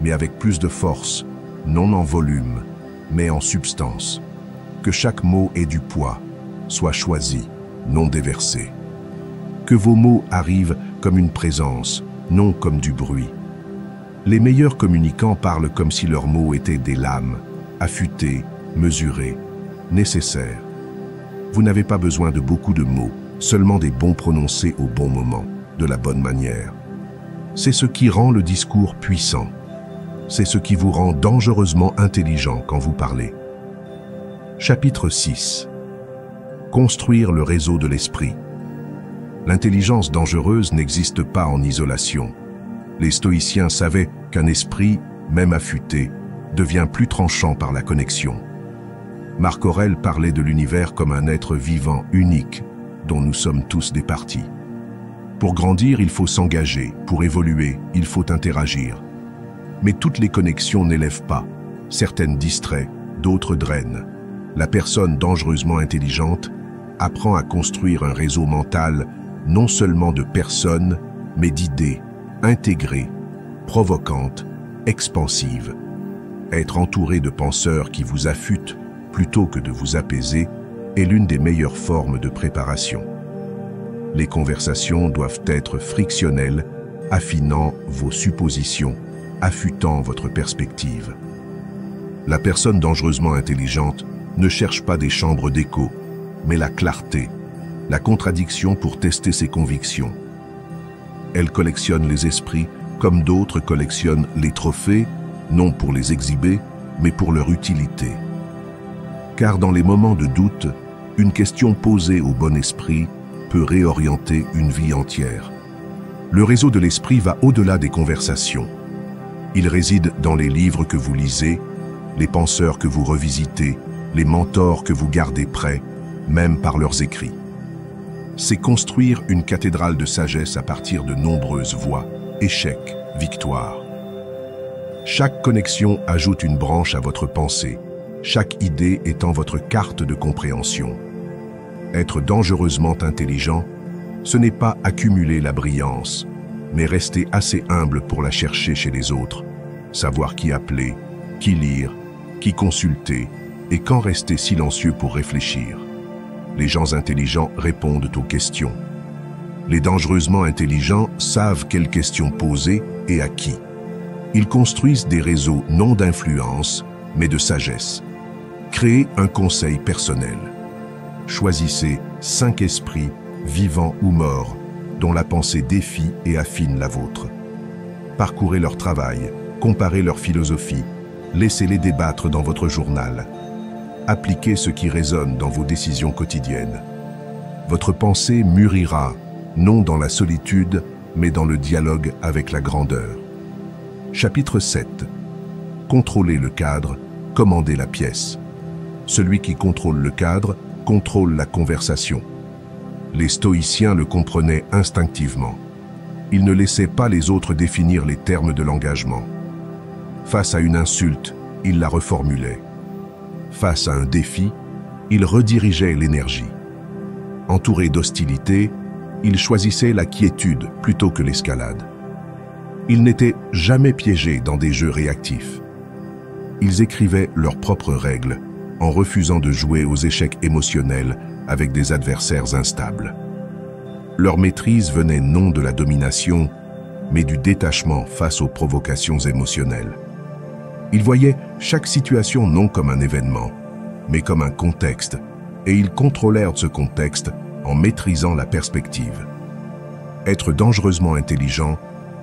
mais avec plus de force, non en volume, mais en substance. Que chaque mot ait du poids, soit choisi, non déversé. Que vos mots arrivent comme une présence, non comme du bruit. Les meilleurs communicants parlent comme si leurs mots étaient des lames, affûtés, mesurés, nécessaires. Vous n'avez pas besoin de beaucoup de mots, seulement des bons prononcés au bon moment, de la bonne manière. C'est ce qui rend le discours puissant. C'est ce qui vous rend dangereusement intelligent quand vous parlez. Chapitre 6. Construire le réseau de l'esprit. L'intelligence dangereuse n'existe pas en isolation. Les stoïciens savaient qu'un esprit, même affûté, devient plus tranchant par la connexion. Marc Aurèle parlait de l'univers comme un être vivant unique, dont nous sommes tous des parties. Pour grandir, il faut s'engager. Pour évoluer, il faut interagir. Mais toutes les connexions n'élèvent pas. Certaines distraient, d'autres drainent. La personne dangereusement intelligente apprend à construire un réseau mental non seulement de personnes, mais d'idées intégrées, provocantes, expansives. Être entouré de penseurs qui vous affûtent plutôt que de vous apaiser est l'une des meilleures formes de préparation. Les conversations doivent être frictionnelles, affinant vos suppositions, affûtant votre perspective. La personne dangereusement intelligente ne cherche pas des chambres d'écho, mais la clarté, la contradiction pour tester ses convictions. Elle collectionne les esprits comme d'autres collectionnent les trophées, non pour les exhiber, mais pour leur utilité. Car dans les moments de doute, une question posée au bon esprit peut réorienter une vie entière. Le réseau de l'esprit va au-delà des conversations. Il réside dans les livres que vous lisez, les penseurs que vous revisitez, les mentors que vous gardez près, même par leurs écrits. C'est construire une cathédrale de sagesse à partir de nombreuses voies, échecs, victoires. Chaque connexion ajoute une branche à votre pensée, chaque idée étant votre carte de compréhension. Être dangereusement intelligent, ce n'est pas accumuler la brillance, mais rester assez humble pour la chercher chez les autres, savoir qui appeler, qui lire, qui consulter et quand rester silencieux pour réfléchir. Les gens intelligents répondent aux questions. Les dangereusement intelligents savent quelles questions poser et à qui. Ils construisent des réseaux non d'influence, mais de sagesse. Créez un conseil personnel. Choisissez 5 esprits, vivants ou morts, dont la pensée défie et affine la vôtre. Parcourez leur travail, comparez leur philosophie, laissez-les débattre dans votre journal. Appliquez ce qui résonne dans vos décisions quotidiennes. Votre pensée mûrira, non dans la solitude, mais dans le dialogue avec la grandeur. Chapitre 7. Contrôlez le cadre, commandez la pièce. Celui qui contrôle le cadre contrôle la conversation. Les stoïciens le comprenaient instinctivement. Ils ne laissaient pas les autres définir les termes de l'engagement. Face à une insulte, ils la reformulaient. Face à un défi, ils redirigeaient l'énergie. Entourés d'hostilité, ils choisissaient la quiétude plutôt que l'escalade. Ils n'étaient jamais piégés dans des jeux réactifs. Ils écrivaient leurs propres règles, en refusant de jouer aux échecs émotionnels avec des adversaires instables. Leur maîtrise venait non de la domination, mais du détachement face aux provocations émotionnelles. Ils voyaient chaque situation non comme un événement, mais comme un contexte, et ils contrôlèrent ce contexte en maîtrisant la perspective. Être dangereusement intelligent,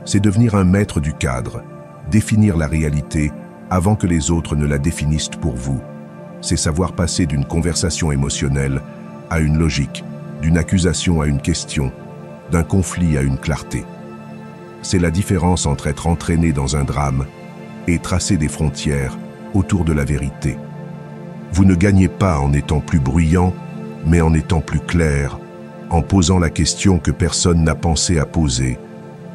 c'est devenir un maître du cadre, définir la réalité avant que les autres ne la définissent pour vous. C'est savoir passer d'une conversation émotionnelle à une logique, d'une accusation à une question, d'un conflit à une clarté. C'est la différence entre être entraîné dans un drame et tracer des frontières autour de la vérité. Vous ne gagnez pas en étant plus bruyant, mais en étant plus clair, en posant la question que personne n'a pensé à poser,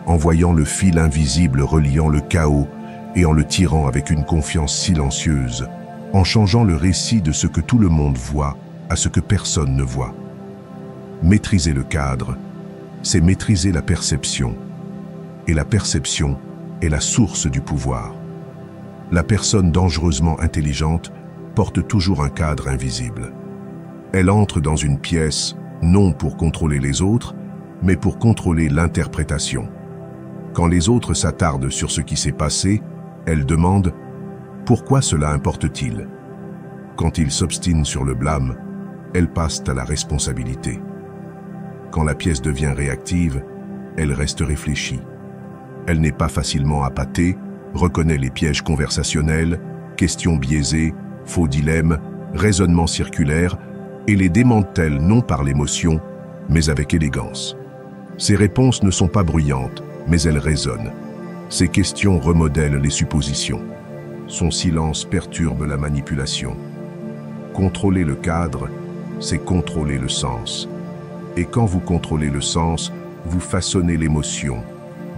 en voyant le fil invisible reliant le chaos et en le tirant avec une confiance silencieuse, en changeant le récit de ce que tout le monde voit à ce que personne ne voit. Maîtriser le cadre, c'est maîtriser la perception. Et la perception est la source du pouvoir. La personne dangereusement intelligente porte toujours un cadre invisible. Elle entre dans une pièce, non pour contrôler les autres, mais pour contrôler l'interprétation. Quand les autres s'attardent sur ce qui s'est passé, elle demande « Pourquoi cela importe-t-il » Quand ils s'obstinent sur le blâme, elles passent à la responsabilité. Quand la pièce devient réactive, elle reste réfléchie. Elle n'est pas facilement appâtée, reconnaît les pièges conversationnels, questions biaisées, faux dilemmes, raisonnements circulaires, et les démantèle non par l'émotion, mais avec élégance. Ses réponses ne sont pas bruyantes, mais elles résonnent. Ses questions remodèlent les suppositions. Son silence perturbe la manipulation. Contrôler le cadre, c'est contrôler le sens. Et quand vous contrôlez le sens, vous façonnez l'émotion,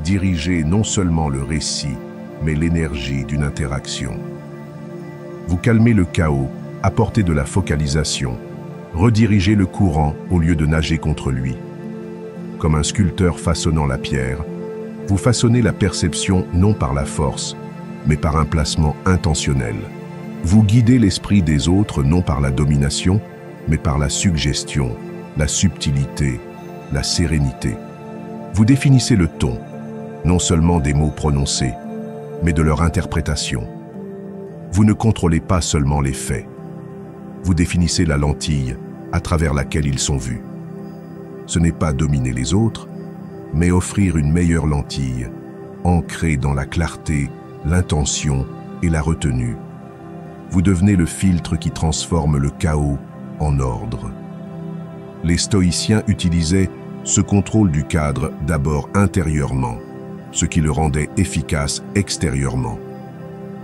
dirigez non seulement le récit, mais l'énergie d'une interaction. Vous calmez le chaos, apportez de la focalisation, Redirigez le courant au lieu de nager contre lui. Comme un sculpteur façonnant la pierre, vous façonnez la perception non par la force, mais par un placement intentionnel. Vous guidez l'esprit des autres non par la domination, mais par la suggestion, la subtilité, la sérénité. Vous définissez le ton, non seulement des mots prononcés, mais de leur interprétation. Vous ne contrôlez pas seulement les faits. Vous définissez la lentille à travers laquelle ils sont vus. Ce n'est pas dominer les autres, mais offrir une meilleure lentille, ancrée dans la clarté, l'intention et la retenue. Vous devenez le filtre qui transforme le chaos en ordre. Les stoïciens utilisaient ce contrôle du cadre d'abord intérieurement, ce qui le rendait efficace extérieurement.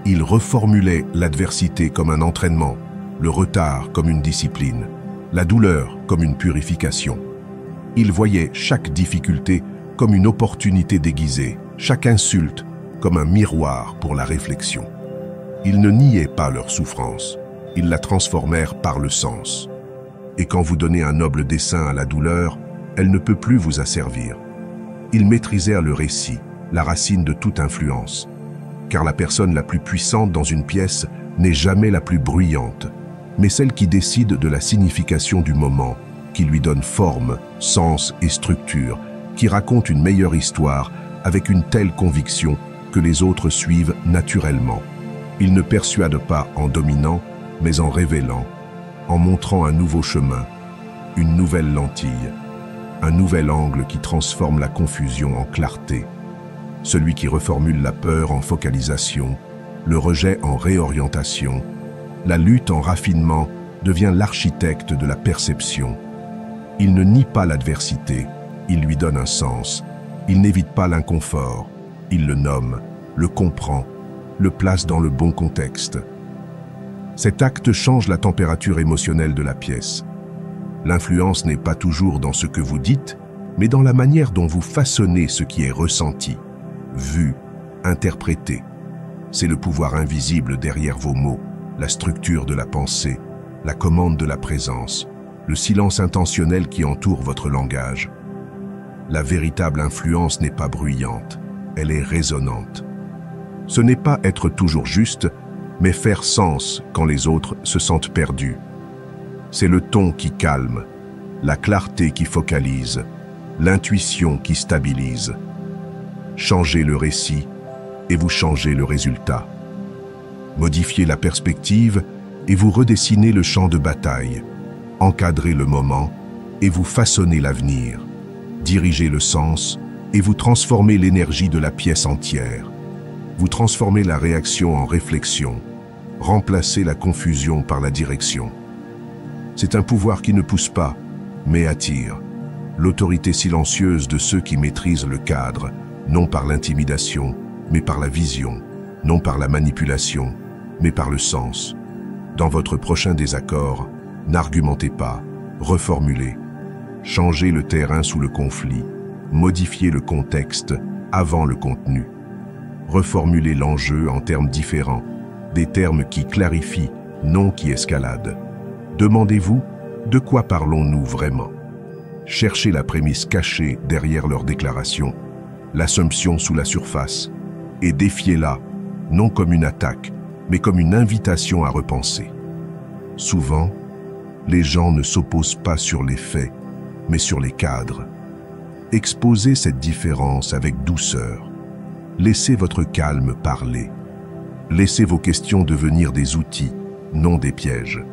Ils reformulaient l'adversité comme un entraînement, le retard comme une discipline, la douleur comme une purification. Ils voyaient chaque difficulté comme une opportunité déguisée, chaque insulte comme un miroir pour la réflexion. Ils ne niaient pas leur souffrance, ils la transformèrent par le sens. Et quand vous donnez un noble dessein à la douleur, elle ne peut plus vous asservir. Ils maîtrisèrent le récit, la racine de toute influence. Car la personne la plus puissante dans une pièce n'est jamais la plus bruyante, mais celle qui décide de la signification du moment, qui lui donne forme, sens et structure, qui raconte une meilleure histoire avec une telle conviction que les autres suivent naturellement. Ils ne persuadent pas en dominant, mais en révélant, en montrant un nouveau chemin, une nouvelle lentille, un nouvel angle qui transforme la confusion en clarté. Celui qui reformule la peur en focalisation, le rejet en réorientation, la lutte en raffinement devient l'architecte de la perception. Il ne nie pas l'adversité, il lui donne un sens. Il n'évite pas l'inconfort, il le nomme, le comprend, le place dans le bon contexte. Cet acte change la température émotionnelle de la pièce. L'influence n'est pas toujours dans ce que vous dites, mais dans la manière dont vous façonnez ce qui est ressenti, vu, interprété. C'est le pouvoir invisible derrière vos mots, la structure de la pensée, la commande de la présence, le silence intentionnel qui entoure votre langage. La véritable influence n'est pas bruyante, elle est résonante. Ce n'est pas être toujours juste, mais faire sens quand les autres se sentent perdus. C'est le ton qui calme, la clarté qui focalise, l'intuition qui stabilise. Changez le récit et vous changez le résultat. Modifiez la perspective et vous redessinez le champ de bataille. Encadrez le moment et vous façonnez l'avenir. Dirigez le sens et vous transformez l'énergie de la pièce entière. Vous transformez la réaction en réflexion. Remplacez la confusion par la direction. C'est un pouvoir qui ne pousse pas, mais attire. L'autorité silencieuse de ceux qui maîtrisent le cadre, non par l'intimidation, mais par la vision, non par la manipulation, mais par le sens. Dans votre prochain désaccord, n'argumentez pas, reformulez. Changez le terrain sous le conflit, modifiez le contexte avant le contenu. Reformulez l'enjeu en termes différents, des termes qui clarifient, non qui escaladent. Demandez-vous, de quoi parlons-nous vraiment? Cherchez la prémisse cachée derrière leur déclaration, l'assumption sous la surface, et défiez-la, non comme une attaque, mais comme une invitation à repenser. Souvent, les gens ne s'opposent pas sur les faits, mais sur les cadres. Exposez cette différence avec douceur. Laissez votre calme parler. Laissez vos questions devenir des outils, non des pièges.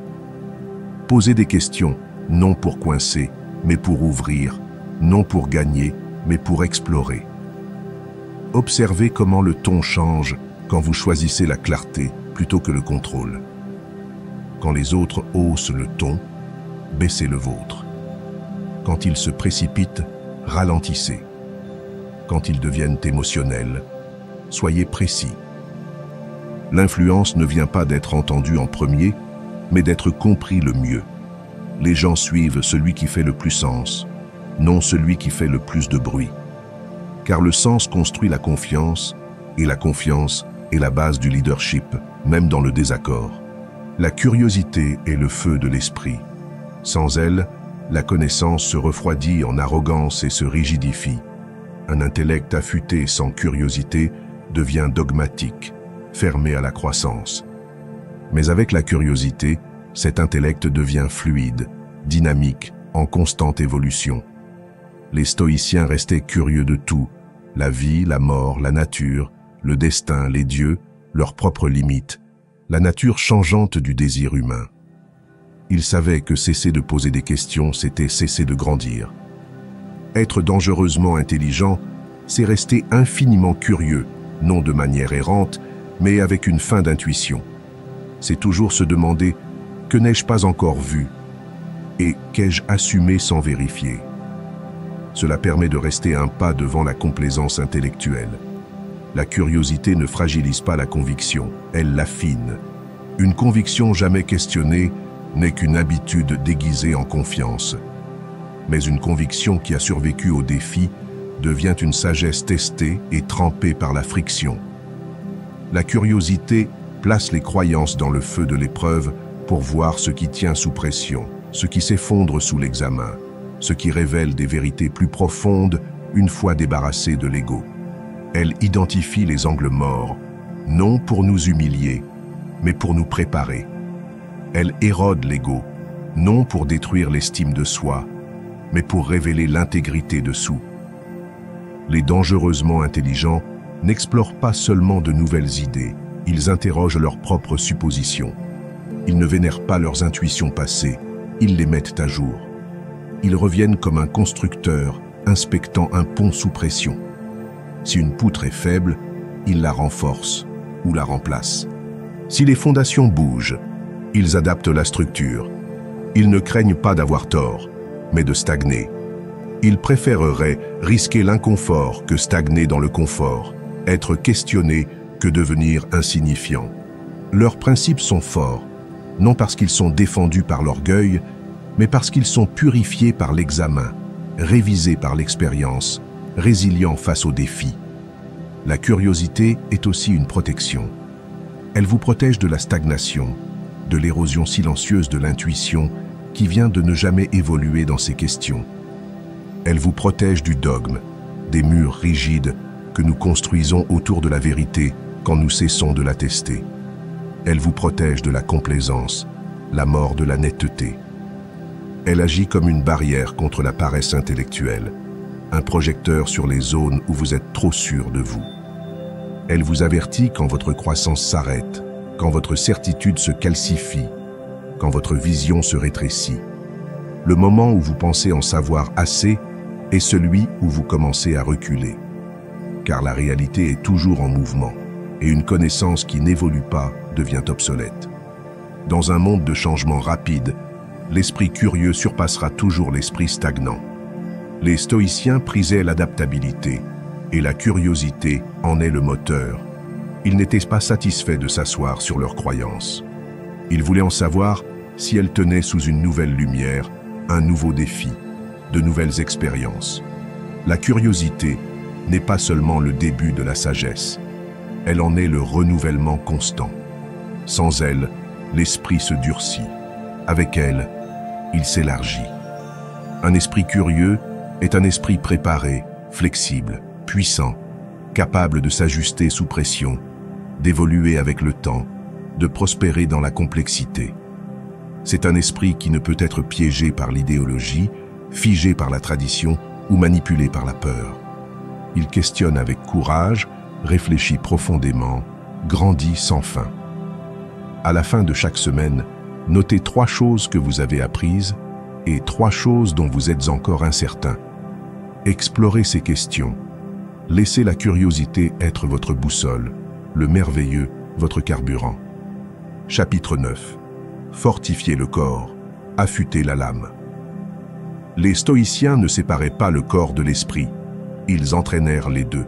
Posez des questions, non pour coincer, mais pour ouvrir, non pour gagner, mais pour explorer. Observez comment le ton change quand vous choisissez la clarté plutôt que le contrôle. Quand les autres haussent le ton, baissez le vôtre. Quand ils se précipitent, ralentissez. Quand ils deviennent émotionnels, soyez précis. L'influence ne vient pas d'être entendue en premier, mais d'être compris le mieux. Les gens suivent celui qui fait le plus sens, non celui qui fait le plus de bruit. Car le sens construit la confiance, et la confiance est la base du leadership, même dans le désaccord. La curiosité est le feu de l'esprit. Sans elle, la connaissance se refroidit en arrogance et se rigidifie. Un intellect affûté sans curiosité devient dogmatique, fermé à la croissance. Mais avec la curiosité, cet intellect devient fluide, dynamique, en constante évolution. Les stoïciens restaient curieux de tout, la vie, la mort, la nature, le destin, les dieux, leurs propres limites, la nature changeante du désir humain. Ils savaient que cesser de poser des questions, c'était cesser de grandir. Être dangereusement intelligent, c'est rester infiniment curieux, non de manière errante, mais avec une fin d'intuition. C'est toujours se demander « que n'ai-je pas encore vu ?» et « qu'ai-je assumé sans vérifier ?» Cela permet de rester un pas devant la complaisance intellectuelle. La curiosité ne fragilise pas la conviction, elle l'affine. Une conviction jamais questionnée n'est qu'une habitude déguisée en confiance. Mais une conviction qui a survécu au défi devient une sagesse testée et trempée par la friction. La curiosité place les croyances dans le feu de l'épreuve pour voir ce qui tient sous pression, ce qui s'effondre sous l'examen, ce qui révèle des vérités plus profondes une fois débarrassé de l'ego. Elle identifie les angles morts, non pour nous humilier, mais pour nous préparer. Elle érode l'ego, non pour détruire l'estime de soi, mais pour révéler l'intégrité dessous. Les dangereusement intelligents n'explorent pas seulement de nouvelles idées, ils interrogent leurs propres suppositions. Ils ne vénèrent pas leurs intuitions passées, ils les mettent à jour. Ils reviennent comme un constructeur inspectant un pont sous pression. Si une poutre est faible, ils la renforcent ou la remplacent. Si les fondations bougent, ils adaptent la structure. Ils ne craignent pas d'avoir tort, mais de stagner. Ils préféreraient risquer l'inconfort que stagner dans le confort, être questionné que devenir insignifiant. Leurs principes sont forts, non parce qu'ils sont défendus par l'orgueil, mais parce qu'ils sont purifiés par l'examen, révisés par l'expérience, résilients face aux défis. La curiosité est aussi une protection. Elle vous protège de la stagnation, de l'érosion silencieuse de l'intuition qui vient de ne jamais évoluer dans ces questions. Elle vous protège du dogme, des murs rigides que nous construisons autour de la vérité quand nous cessons de la tester. Elle vous protège de la complaisance, la mort de la netteté. Elle agit comme une barrière contre la paresse intellectuelle, un projecteur sur les zones où vous êtes trop sûr de vous. Elle vous avertit quand votre croissance s'arrête, quand votre certitude se calcifie, quand votre vision se rétrécit. Le moment où vous pensez en savoir assez est celui où vous commencez à reculer. Car la réalité est toujours en mouvement, et une connaissance qui n'évolue pas devient obsolète. Dans un monde de changements rapides, l'esprit curieux surpassera toujours l'esprit stagnant. Les stoïciens prisaient l'adaptabilité, et la curiosité en est le moteur. Ils n'étaient pas satisfaits de s'asseoir sur leurs croyances. Ils voulaient en savoir si elles tenaient sous une nouvelle lumière, un nouveau défi, de nouvelles expériences. La curiosité n'est pas seulement le début de la sagesse, elle en est le renouvellement constant. Sans elle, l'esprit se durcit. Avec elle, il s'élargit. Un esprit curieux est un esprit préparé, flexible, puissant, capable de s'ajuster sous pression, d'évoluer avec le temps, de prospérer dans la complexité. C'est un esprit qui ne peut être piégé par l'idéologie, figé par la tradition ou manipulé par la peur. Il questionne avec courage, réfléchit profondément, grandit sans fin. À la fin de chaque semaine, notez 3 choses que vous avez apprises et 3 choses dont vous êtes encore incertain. Explorez ces questions. Laissez la curiosité être votre boussole, le merveilleux votre carburant. Chapitre 9. Fortifiez le corps, affûtez la lame. Les stoïciens ne séparaient pas le corps de l'esprit, ils entraînèrent les deux.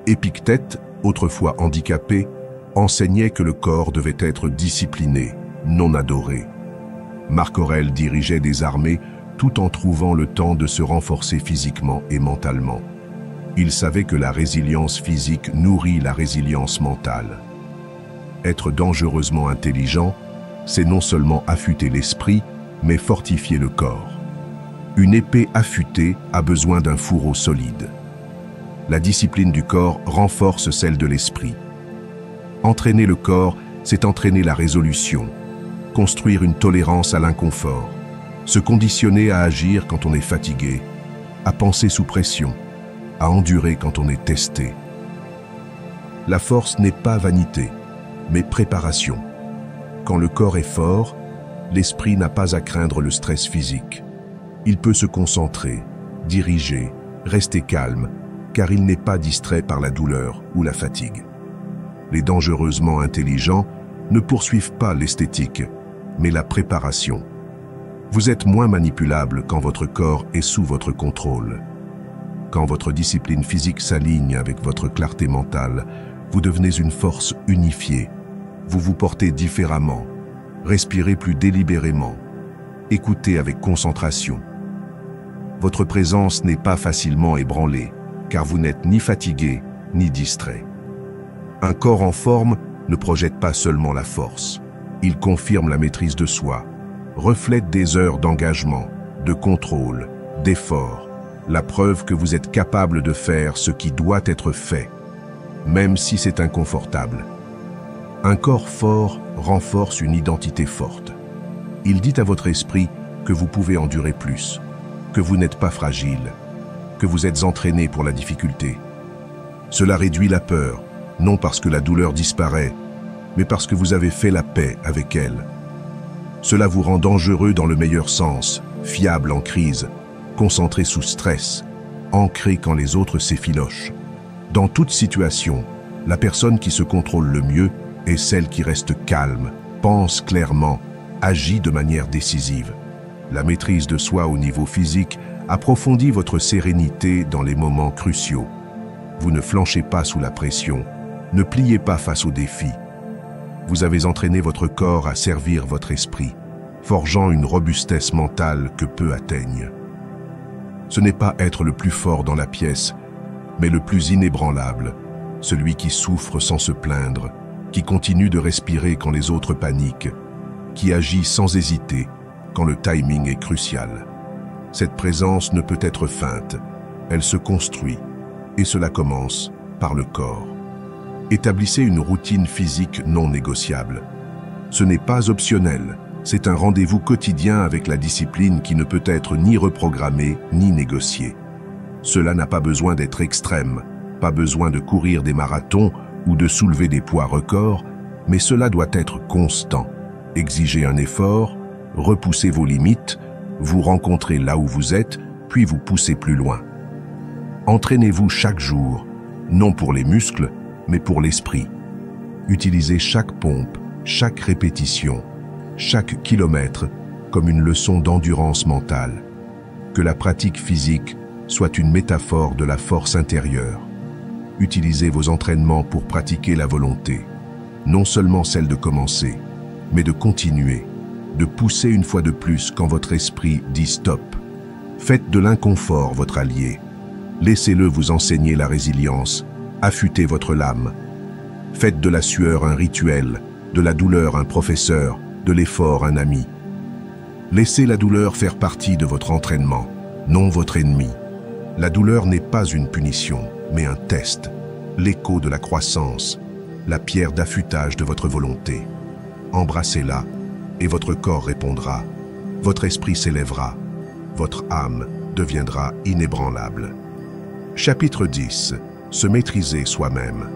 Épictète, autrefois handicapé, enseignait que le corps devait être discipliné, non adoré. Marc Aurèle dirigeait des armées tout en trouvant le temps de se renforcer physiquement et mentalement. Il savait que la résilience physique nourrit la résilience mentale. Être dangereusement intelligent, c'est non seulement affûter l'esprit, mais fortifiez le corps. Une épée affûtée a besoin d'un fourreau solide. La discipline du corps renforce celle de l'esprit. Entraîner le corps, c'est entraîner la résolution, construire une tolérance à l'inconfort, se conditionner à agir quand on est fatigué, à penser sous pression, à endurer quand on est testé. La force n'est pas vanité, mais préparation. Quand le corps est fort, l'esprit n'a pas à craindre le stress physique. Il peut se concentrer, diriger, rester calme, car il n'est pas distrait par la douleur ou la fatigue. Les dangereusement intelligents ne poursuivent pas l'esthétique, mais la préparation. Vous êtes moins manipulable quand votre corps est sous votre contrôle. Quand votre discipline physique s'aligne avec votre clarté mentale, vous devenez une force unifiée. Vous vous portez différemment, respirez plus délibérément, écoutez avec concentration. Votre présence n'est pas facilement ébranlée, car vous n'êtes ni fatigué ni distrait. Un corps en forme ne projette pas seulement la force, il confirme la maîtrise de soi, reflète des heures d'engagement, de contrôle, d'effort, la preuve que vous êtes capable de faire ce qui doit être fait, même si c'est inconfortable. Un corps fort renforce une identité forte. Il dit à votre esprit que vous pouvez endurer plus, que vous n'êtes pas fragile, que vous êtes entraîné pour la difficulté. Cela réduit la peur, non parce que la douleur disparaît, mais parce que vous avez fait la paix avec elle. Cela vous rend dangereux dans le meilleur sens, fiable en crise, concentré sous stress, ancré quand les autres s'effilochent. Dans toute situation, la personne qui se contrôle le mieux est celle qui reste calme, pense clairement, agit de manière décisive. La maîtrise de soi au niveau physique approfondit votre sérénité dans les moments cruciaux. Vous ne flanchez pas sous la pression, ne pliez pas face aux défis. Vous avez entraîné votre corps à servir votre esprit, forgeant une robustesse mentale que peu atteignent. Ce n'est pas être le plus fort dans la pièce, mais le plus inébranlable, celui qui souffre sans se plaindre, qui continue de respirer quand les autres paniquent, qui agit sans hésiter quand le timing est crucial. Cette présence ne peut être feinte, elle se construit, et cela commence par le corps. Établissez une routine physique non négociable. Ce n'est pas optionnel, c'est un rendez-vous quotidien avec la discipline qui ne peut être ni reprogrammée ni négociée. Cela n'a pas besoin d'être extrême, pas besoin de courir des marathons ou de soulever des poids records, mais cela doit être constant. Exigez un effort, repoussez vos limites, vous rencontrez là où vous êtes, puis vous poussez plus loin. Entraînez-vous chaque jour, non pour les muscles, mais pour l'esprit. Utilisez chaque pompe, chaque répétition, chaque kilomètre comme une leçon d'endurance mentale. Que la pratique physique soit une métaphore de la force intérieure. Utilisez vos entraînements pour pratiquer la volonté, non seulement celle de commencer, mais de continuer, de pousser une fois de plus quand votre esprit dit stop. Faites de l'inconfort votre allié. Laissez-le vous enseigner la résilience, affûtez votre lame. Faites de la sueur un rituel, de la douleur un professeur, de l'effort un ami. Laissez la douleur faire partie de votre entraînement, non votre ennemi. La douleur n'est pas une punition, mais un test, l'écho de la croissance, la pierre d'affûtage de votre volonté. Embrassez-la, et votre corps répondra, votre esprit s'élèvera, votre âme deviendra inébranlable. Chapitre 10. Se maîtriser soi-même.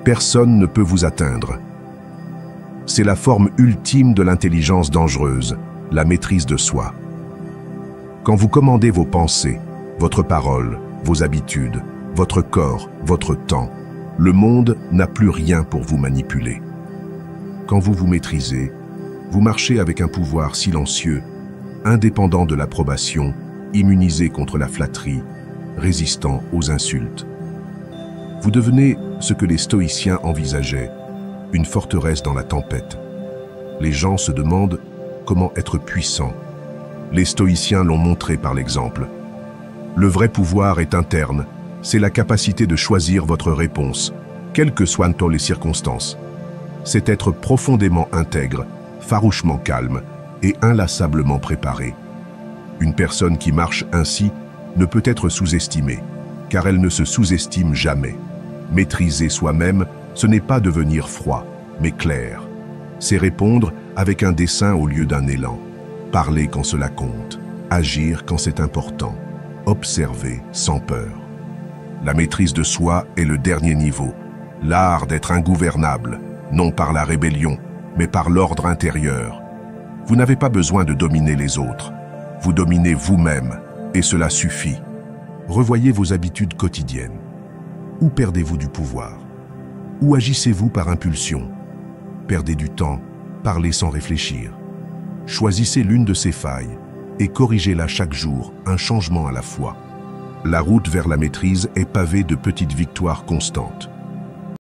Personne ne peut vous atteindre. C'est la forme ultime de l'intelligence dangereuse, la maîtrise de soi. Quand vous commandez vos pensées, votre parole, vos habitudes, votre corps, votre temps, le monde n'a plus rien pour vous manipuler. Quand vous vous maîtrisez, vous marchez avec un pouvoir silencieux, indépendant de l'approbation, immunisé contre la flatterie, résistant aux insultes. Vous devenez ce que les stoïciens envisageaient, une forteresse dans la tempête. Les gens se demandent comment être puissant. Les stoïciens l'ont montré par l'exemple. Le vrai pouvoir est interne, c'est la capacité de choisir votre réponse, quelles que soient les circonstances. C'est être profondément intègre, farouchement calme, et inlassablement préparée. Une personne qui marche ainsi ne peut être sous-estimée, car elle ne se sous-estime jamais. Maîtriser soi-même, ce n'est pas devenir froid, mais clair. C'est répondre avec un dessein au lieu d'un élan. Parler quand cela compte, agir quand c'est important, observer sans peur. La maîtrise de soi est le dernier niveau, l'art d'être ingouvernable, non par la rébellion, mais par l'ordre intérieur. Vous n'avez pas besoin de dominer les autres, vous dominez vous-même, et cela suffit. Revoyez vos habitudes quotidiennes. Où perdez-vous du pouvoir? Où agissez-vous par impulsion? Perdez du temps, parlez sans réfléchir. Choisissez l'une de ces failles et corrigez-la chaque jour, un changement à la fois. La route vers la maîtrise est pavée de petites victoires constantes.